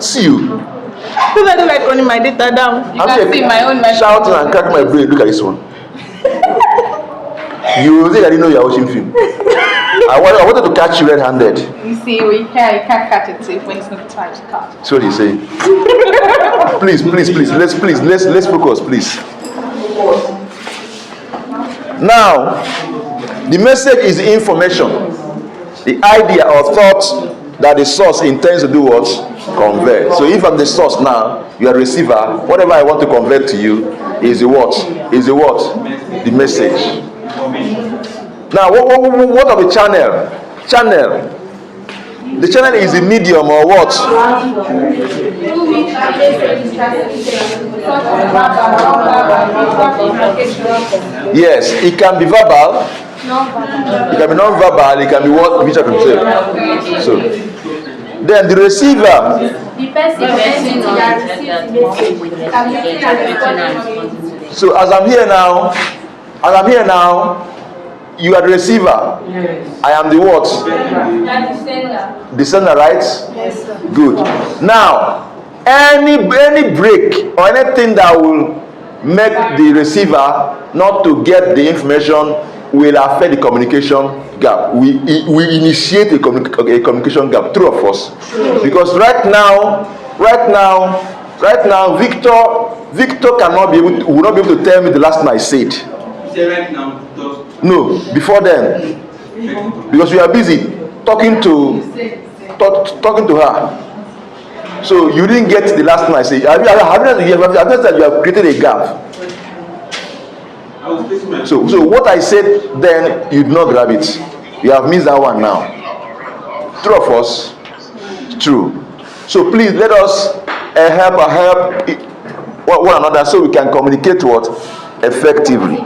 See you. Because I don't like running my data down. You can see my own message. Shouting and cracking my brain. Look at this one. You think I didn't know you are watching film. I wanted to catch you red-handed. You see, you can't catch it safe when it's not time to catch. That's what you say. Please. Let's focus, please. Now, the message is the information, the idea or thought that the source intends to do what? Convey. So if I'm the source now, you are the receiver, whatever I want to convey to you is the what? The message. Now, what of the channel? The channel is the medium or what? Yes, it can be verbal. It can be non-verbal. It can be what which I can say. So, then the receiver. So as I'm here now, you are the receiver. Yes. I am the what? The sender, right? Yes, sir. Good. Now, any break or anything that will make the receiver not to get the information will affect the communication gap. We initiate a communication gap, true of us. Because right now, Victor cannot will not be able to tell me the last thing I said. Say right now, No, before then, because we are busy talking to her. So you didn't get the last thing I said. Have you created a gap? I was facing my So what I said then, you did not grab it. You have missed that one now. True of us? True. So please let us help one another so we can communicate what? Effectively.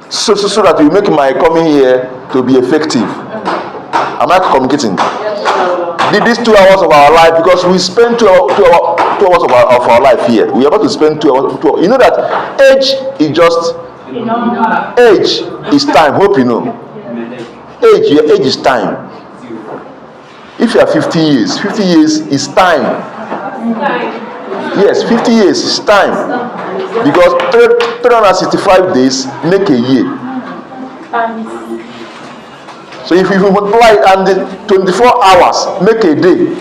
So that we make my coming here to be effective. Am I communicating? These 2 hours of our life, because we spend 2 hours of our life here. We are about to spend 2 hours. You know that age is just age is time. Hope you know. Your age is time. If you are 50 years is time. Yes, 50 years is time. Because 365 days make a year. So if you multiply it and the 24 hours make a day.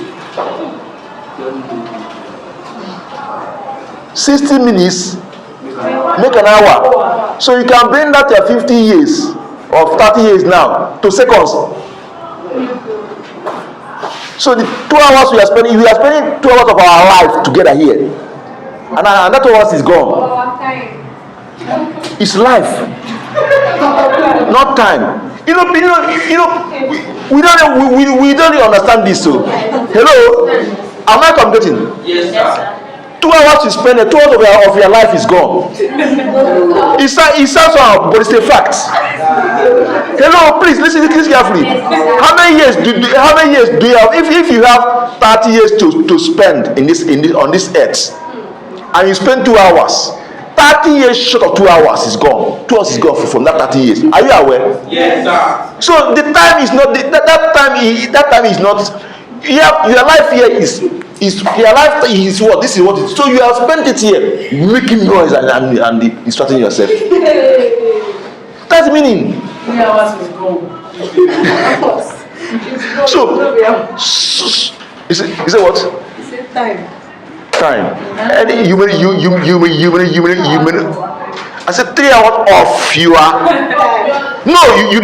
60 minutes make an hour. So you can bring that to 50 years or 30 years now to seconds. So the 2 hours we are spending 2 hours of our life together here. And that 2 hours is gone. It's life, not time. We don't really understand this. So, hello, am I communicating? Yes, sir. 2 hours you spend, 2 hours of your life is gone. It sounds wrong, but it's a fact. Hello, please listen carefully. How many years do you have? If you have 30 years to spend on this earth, and you spend 2 hours, 30 years short of 2 hours is gone. 2 hours is gone from that 30 years. Are you aware? Yes, sir. So the time is not that time is not. Your life here is your life is what? This is what it is. So you have spent it here making noise and instructing yourself. That's the meaning. 3 hours is gone. So is it what? Time. And you may. I said 3 hours of your. No, you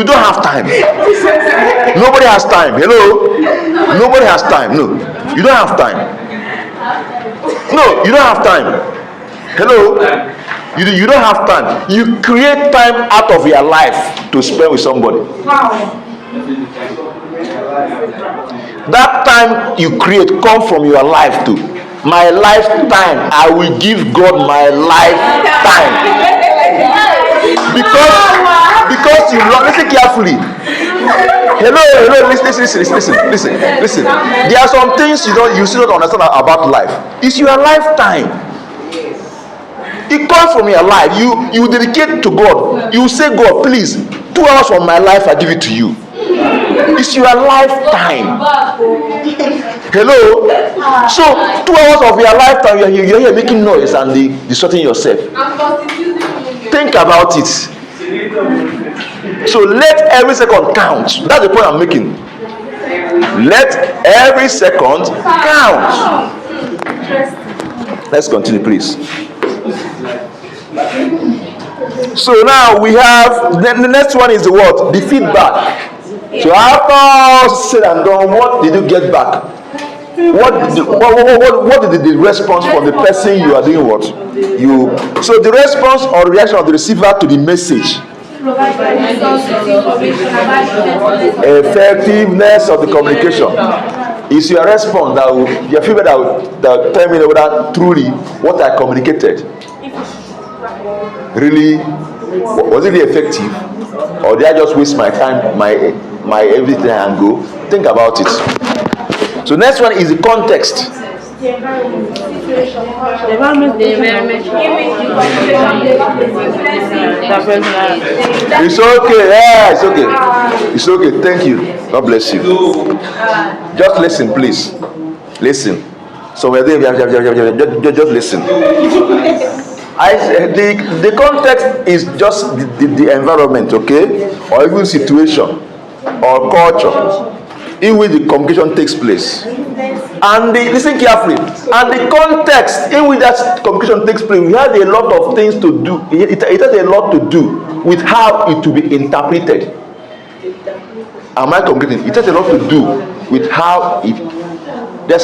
don't have time. Nobody has time. Hello, nobody has time. No, you don't have time. No, you don't have time. Hello, you don't have time. You create time out of your life to spend with somebody. That time you create come from your life too. My lifetime, I will give God my lifetime. Because you listen carefully. Hello, listen. There are some things you still don't understand about life. It's your lifetime. It comes from your life. You dedicate to God. You say, God, please, 2 hours from my life, I give it to you. It's your lifetime. Hello. So 2 hours of your lifetime, you're here making noise and distorting yourself. Think about it. So let every second count. That's the point I'm making. Let every second count. Let's continue, please. So now we have the next one is the what? The feedback. So after all said and done, what did you get back? What did the response from the person you are doing what? So the response or reaction of the receiver to the message Effectiveness of the communication is your response that will, your feedback that will tell me whether truly what I communicated really was it really effective, or did I just waste my time, my everything and go? Think about it. So next one is the context. The environment. It's okay. Yeah, it's okay. It's okay. Thank you. God bless you. Just listen, please. Listen. So we're there. Just listen. The context is just the environment, okay, or even situation or culture in which the communication takes place. And listen carefully. And the context in which that communication takes place, we have a lot of things to do. It has a lot to do with how it will be interpreted. Am I communicating? It has a lot to do with how it. There's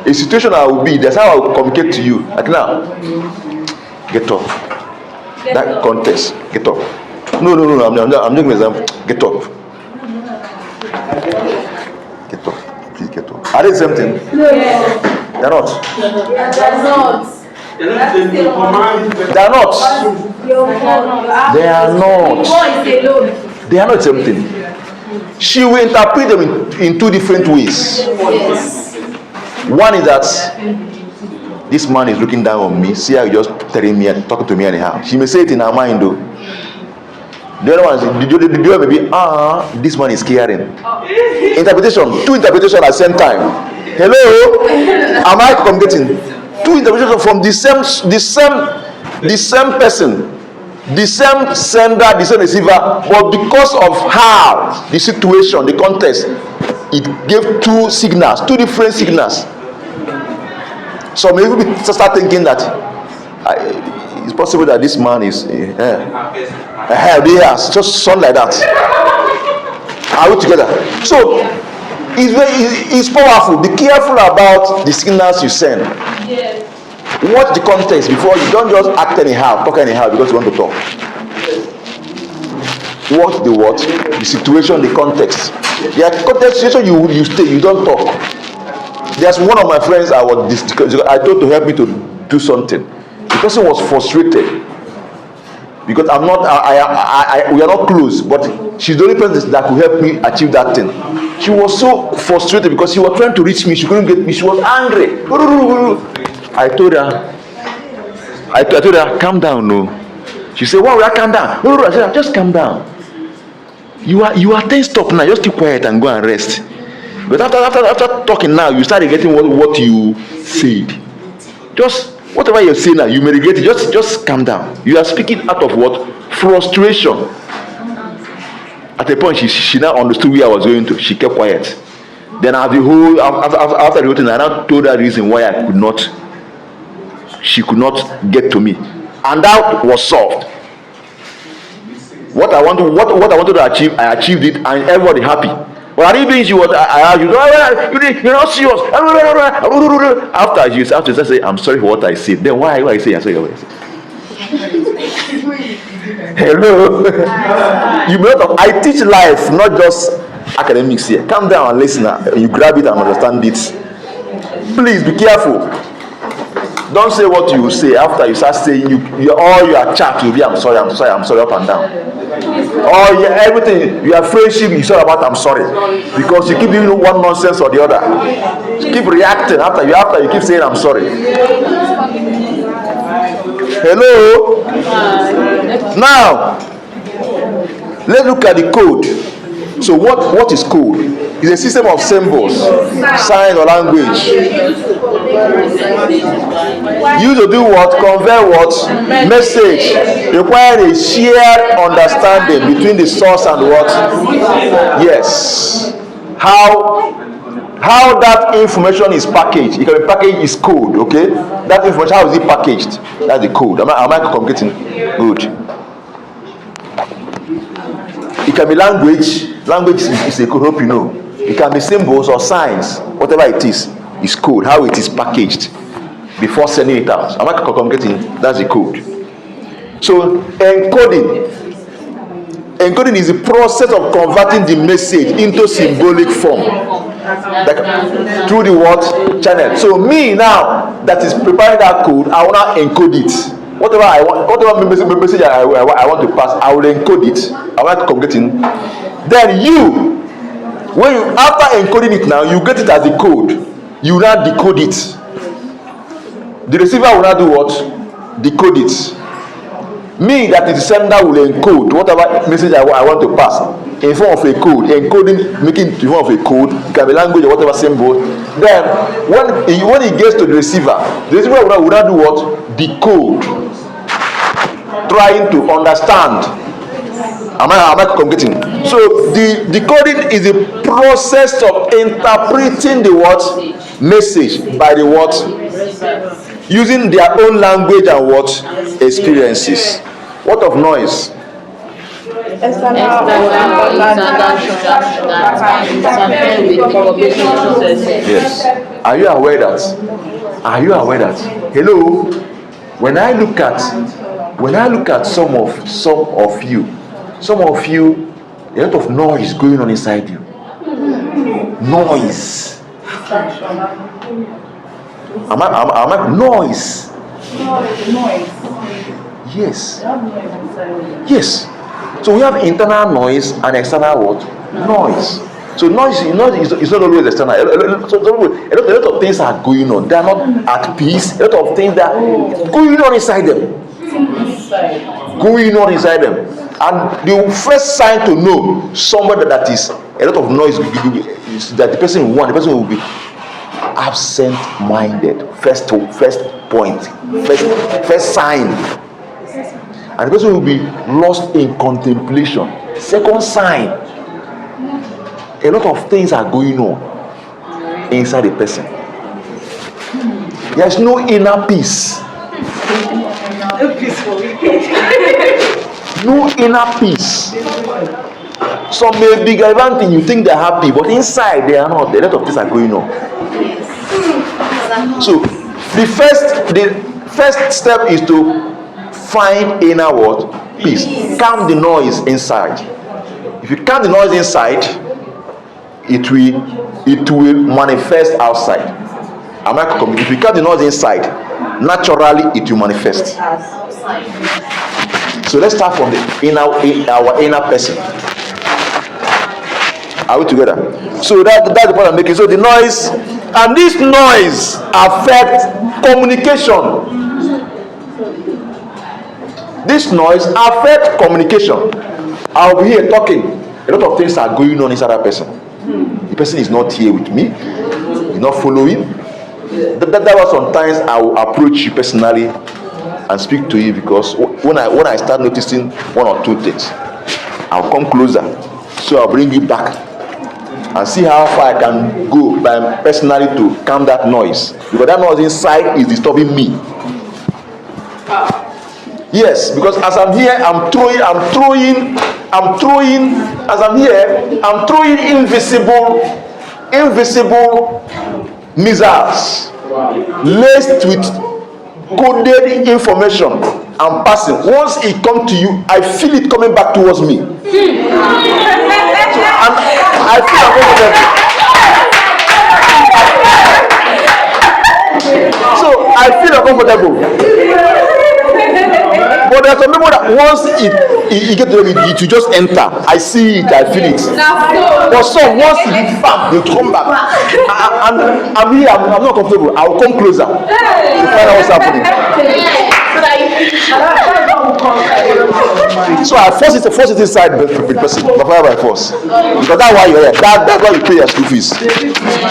a situation I will be. That's how I will communicate to you. Like now, get up. That context, get up. No. I'm giving an example. Get up. Get up. Please get up. Are they the same thing? No. They're not. They are not. They are not. They are not the same thing. She will interpret them in two different ways. One is that this man is looking down on me. See how you just telling me and talking to me anyhow. She may say it in her mind though. The other one is the other may be this man is caring. Interpretation, two interpretations at the same time. Hello, am I communicating? Two interpretations from the same person, the same sender, the same receiver, but because of how the situation, the context, it gave two different signals. So maybe we start thinking that it's possible that this man is just something like that. Are we together? So it's powerful. Be careful about the signals you send. Yes. Watch the context before you don't just act anyhow, talk anyhow because you want to talk. Watch the situation, the context. The context situation you stay, you don't talk. There's one of my friends I told to help me to do something. The person was frustrated because we are not close, but she's the only person that could help me achieve that thing. She was so frustrated because she was trying to reach me, she couldn't get me, she was angry. I told her, calm down, no. She said, why will I calm down? No, I said, just calm down. You are tensed up now, just keep quiet and go and rest. But after talking now, you start getting what you said. Just whatever you say now, you may regret it. Just calm down. You are speaking out of what? Frustration. At a point, she now understood where I was going to. She kept quiet. Then after the whole thing, I now told her the reason why she could not get to me, and that was solved. What I wanted to achieve, I achieved it, and everybody happy. But I didn't think she was. You're not serious. After she said, I'm sorry for what I said. Then why I say I'm sorry for what I said? Hello. You may not. I teach life, not just academics here. Calm down and listen. You grab it and understand it. Please be careful. Don't say what you say after you start saying all your chat will be I'm sorry up and down. All everything your friendship is all about I'm sorry, because you keep doing one nonsense or the other. You keep reacting after you keep saying I'm sorry. Hello. Now let's look at the code. So what is code? It's a system of symbols, signs, or language used to do what? Convey what? Message. Require a shared understanding between the source and what? Yes. How that information is packaged. It can be packaged is code, okay? That information, how is it packaged? That's the code. Am I communicating? Good. It can be language. Language is a code, hope you know. It can be symbols or signs, whatever it is code, how it is packaged before sending it out. Am I communicating? That's the code. So encoding is the process of converting the message into symbolic form, like through the what channel. So me now that is preparing that code, I want to encode it. Whatever I want, whatever message I want to pass, I will encode it. I want to communicate it. Then you, when you after encoding it now, you get it as the code. You now decode it. The receiver will now do what? Decode it. Me, that is the sender, will encode whatever message I want to pass in form of a code. Encoding, making it in form of a code. It can be language or whatever symbol. Then when it gets to the receiver will now do what? Decode. Trying to understand. Am I communicating? So the decoding is the process of interpreting the what message by the what using their own language and what experiences. What of noise? Yes. Are you aware that? Hello. When I look at some of you, a lot of noise going on inside you. Noise. Am I noise? Yes. So we have internal noise and external what? Noise. So noise is not always external. A lot of things are going on. They are not at peace. A lot of things that are going on inside them. And the first sign to know somebody that is a lot of noise is that the person will be absent-minded. First point, first sign. And the person will be lost in contemplation. Second sign, a lot of things are going on inside the person. There is no inner peace. No inner peace. Some may be gallivanting, you think they're happy, but inside they are not. A lot of things are going on. So the first step is to find inner what? Peace. Calm the noise inside. If you calm the noise inside, it will manifest outside. If you calm the noise inside, naturally it will manifest. So let's start from our inner person. Are we together? So that's the point I'm making. So the noise, and this noise affects communication. This noise affects communication. I'll be here talking. A lot of things are going on inside that person. The person is not here with me. He's not following. That was sometimes I will approach you personally and speak to you, because when I start noticing one or two things, I'll come closer. So I'll bring you back and see how far I can go by personally to calm that noise, because that noise inside is disturbing me. Yes, because as I'm here, I'm throwing invisible missiles laced with coded information and passing. Once it comes to you, I feel it coming back towards me. And I feel uncomfortable. So I feel uncomfortable. But there are some people that once it get to them, it will just enter. I see it, I feel it. But some, once it hits back, they come back. I'm here, I'm not comfortable. I'll come closer to find out what's happening. So I force it inside the person, by force. Because that's why you're here. That's why you pay your school fees.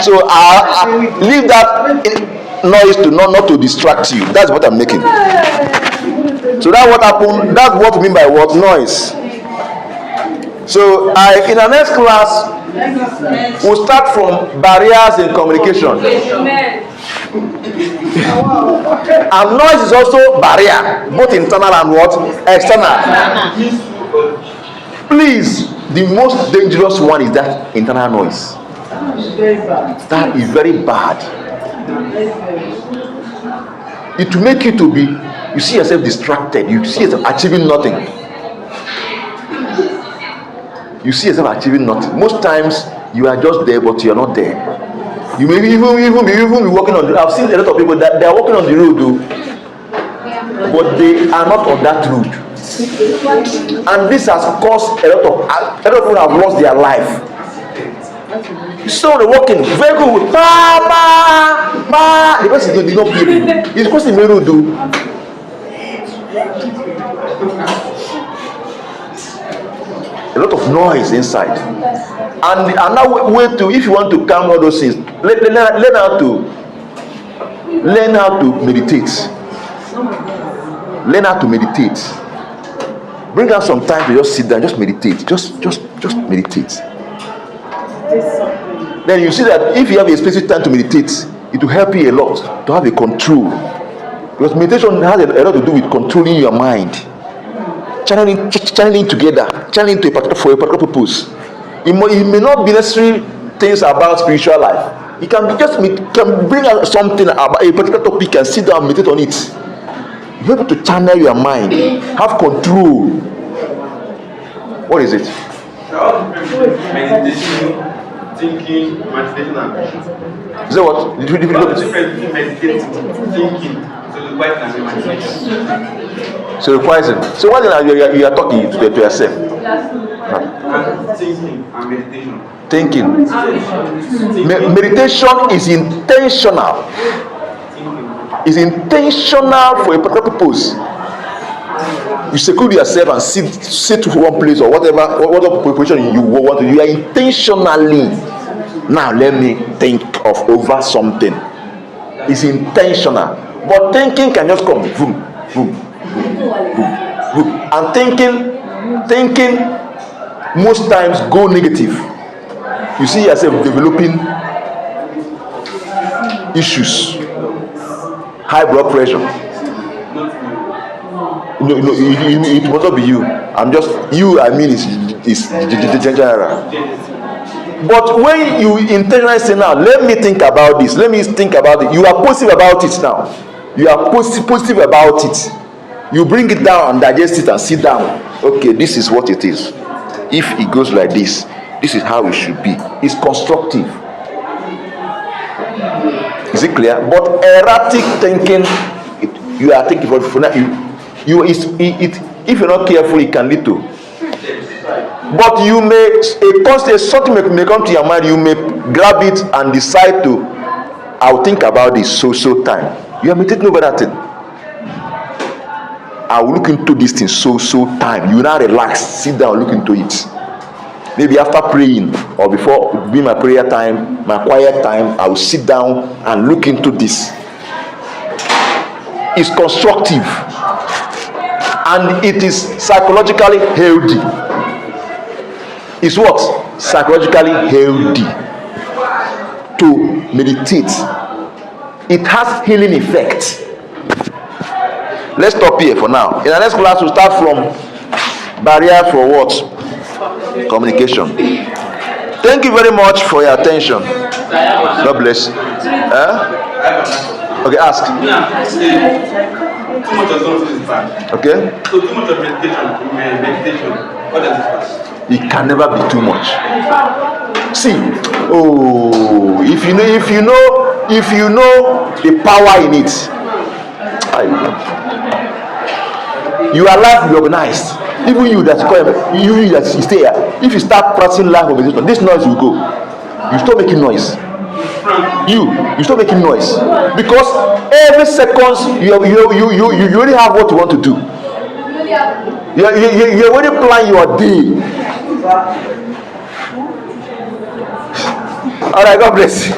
So I leave that noise to not to distract you. That's what I'm making. So that's what happened. That's what we mean by what? Noise. So in our next class, we'll start from barriers in communication. And noise is also barrier, both internal and what? External. Please, the most dangerous one is that internal noise. That is very bad. It will make you to be You see yourself distracted. You see yourself achieving nothing. You see yourself achieving nothing. Most times you are just there, but you are not there. You may even be walking on the. I've seen a lot of people that they are walking on the road, though, but they are not on that road. And this has caused a lot of people have lost their life. So they're walking very good. The person did not feel it. It's because the road, though. A lot of noise inside. And another way to, if you want to calm all those things, learn how to meditate. Learn how to meditate. Bring out some time to just sit down, just meditate. Just meditate. Then you see that if you have a specific time to meditate, it will help you a lot to have a control. Because meditation has a lot to do with controlling your mind. Channeling together, channeling to for a particular purpose. It may not be necessarily things about spiritual life. It can be can bring out something about a particular topic and sit down and meditate on it. You're able to channel your mind, have control. What is it? Meditation, thinking, meditation, and vision. Is that what? What's the difference between meditating, thinking, so the quiet and meditation? So requires it. So what then you are talking to yourself? And thinking and meditation. Thinking. Meditation is intentional. Is intentional for a particular purpose. You seclude yourself and sit to one place or whatever position you want to do. You are intentionally. Now let me think of over something. It's intentional. But thinking can just come. Boom, boom, boom, boom, boom. And thinking most times go negative. You see yourself developing issues. High blood pressure. No, it must not be you. I'm just you. I mean, is general. But when you intentionally say, now, let me think about this. Let me think about it. You are positive about it now. You are positive about it. You bring it down and digest it and sit down. Okay, this is what it is. If it goes like this, this is how it should be. It's constructive. Is it clear? But erratic thinking, you are thinking for that if you're not careful, it can lead to. But you may something may come to your mind. You may grab it and decide to. I'll think about this so time. You are meditating over that thing. I will look into this thing so time. You now relax, sit down, look into it. Maybe after praying or before being my prayer time, my quiet time, I will sit down and look into this. It's constructive and it is psychologically healthy. It's what? Psychologically healthy to meditate. It has healing effect. Let's stop here for now. In the next class, we'll start from barrier for what? Communication. Thank you very much for your attention. God bless. Okay, ask. Too much of something is bad. Okay. So too much of meditation. What does it pass? It can never be too much. See, if you know the power in it, your life will be organized. Even you that you stay here, if you start practicing life organization, this noise will go. You stop making noise. You stop making noise because every second you already have what you want to do. You already plan your day. All right, God bless you.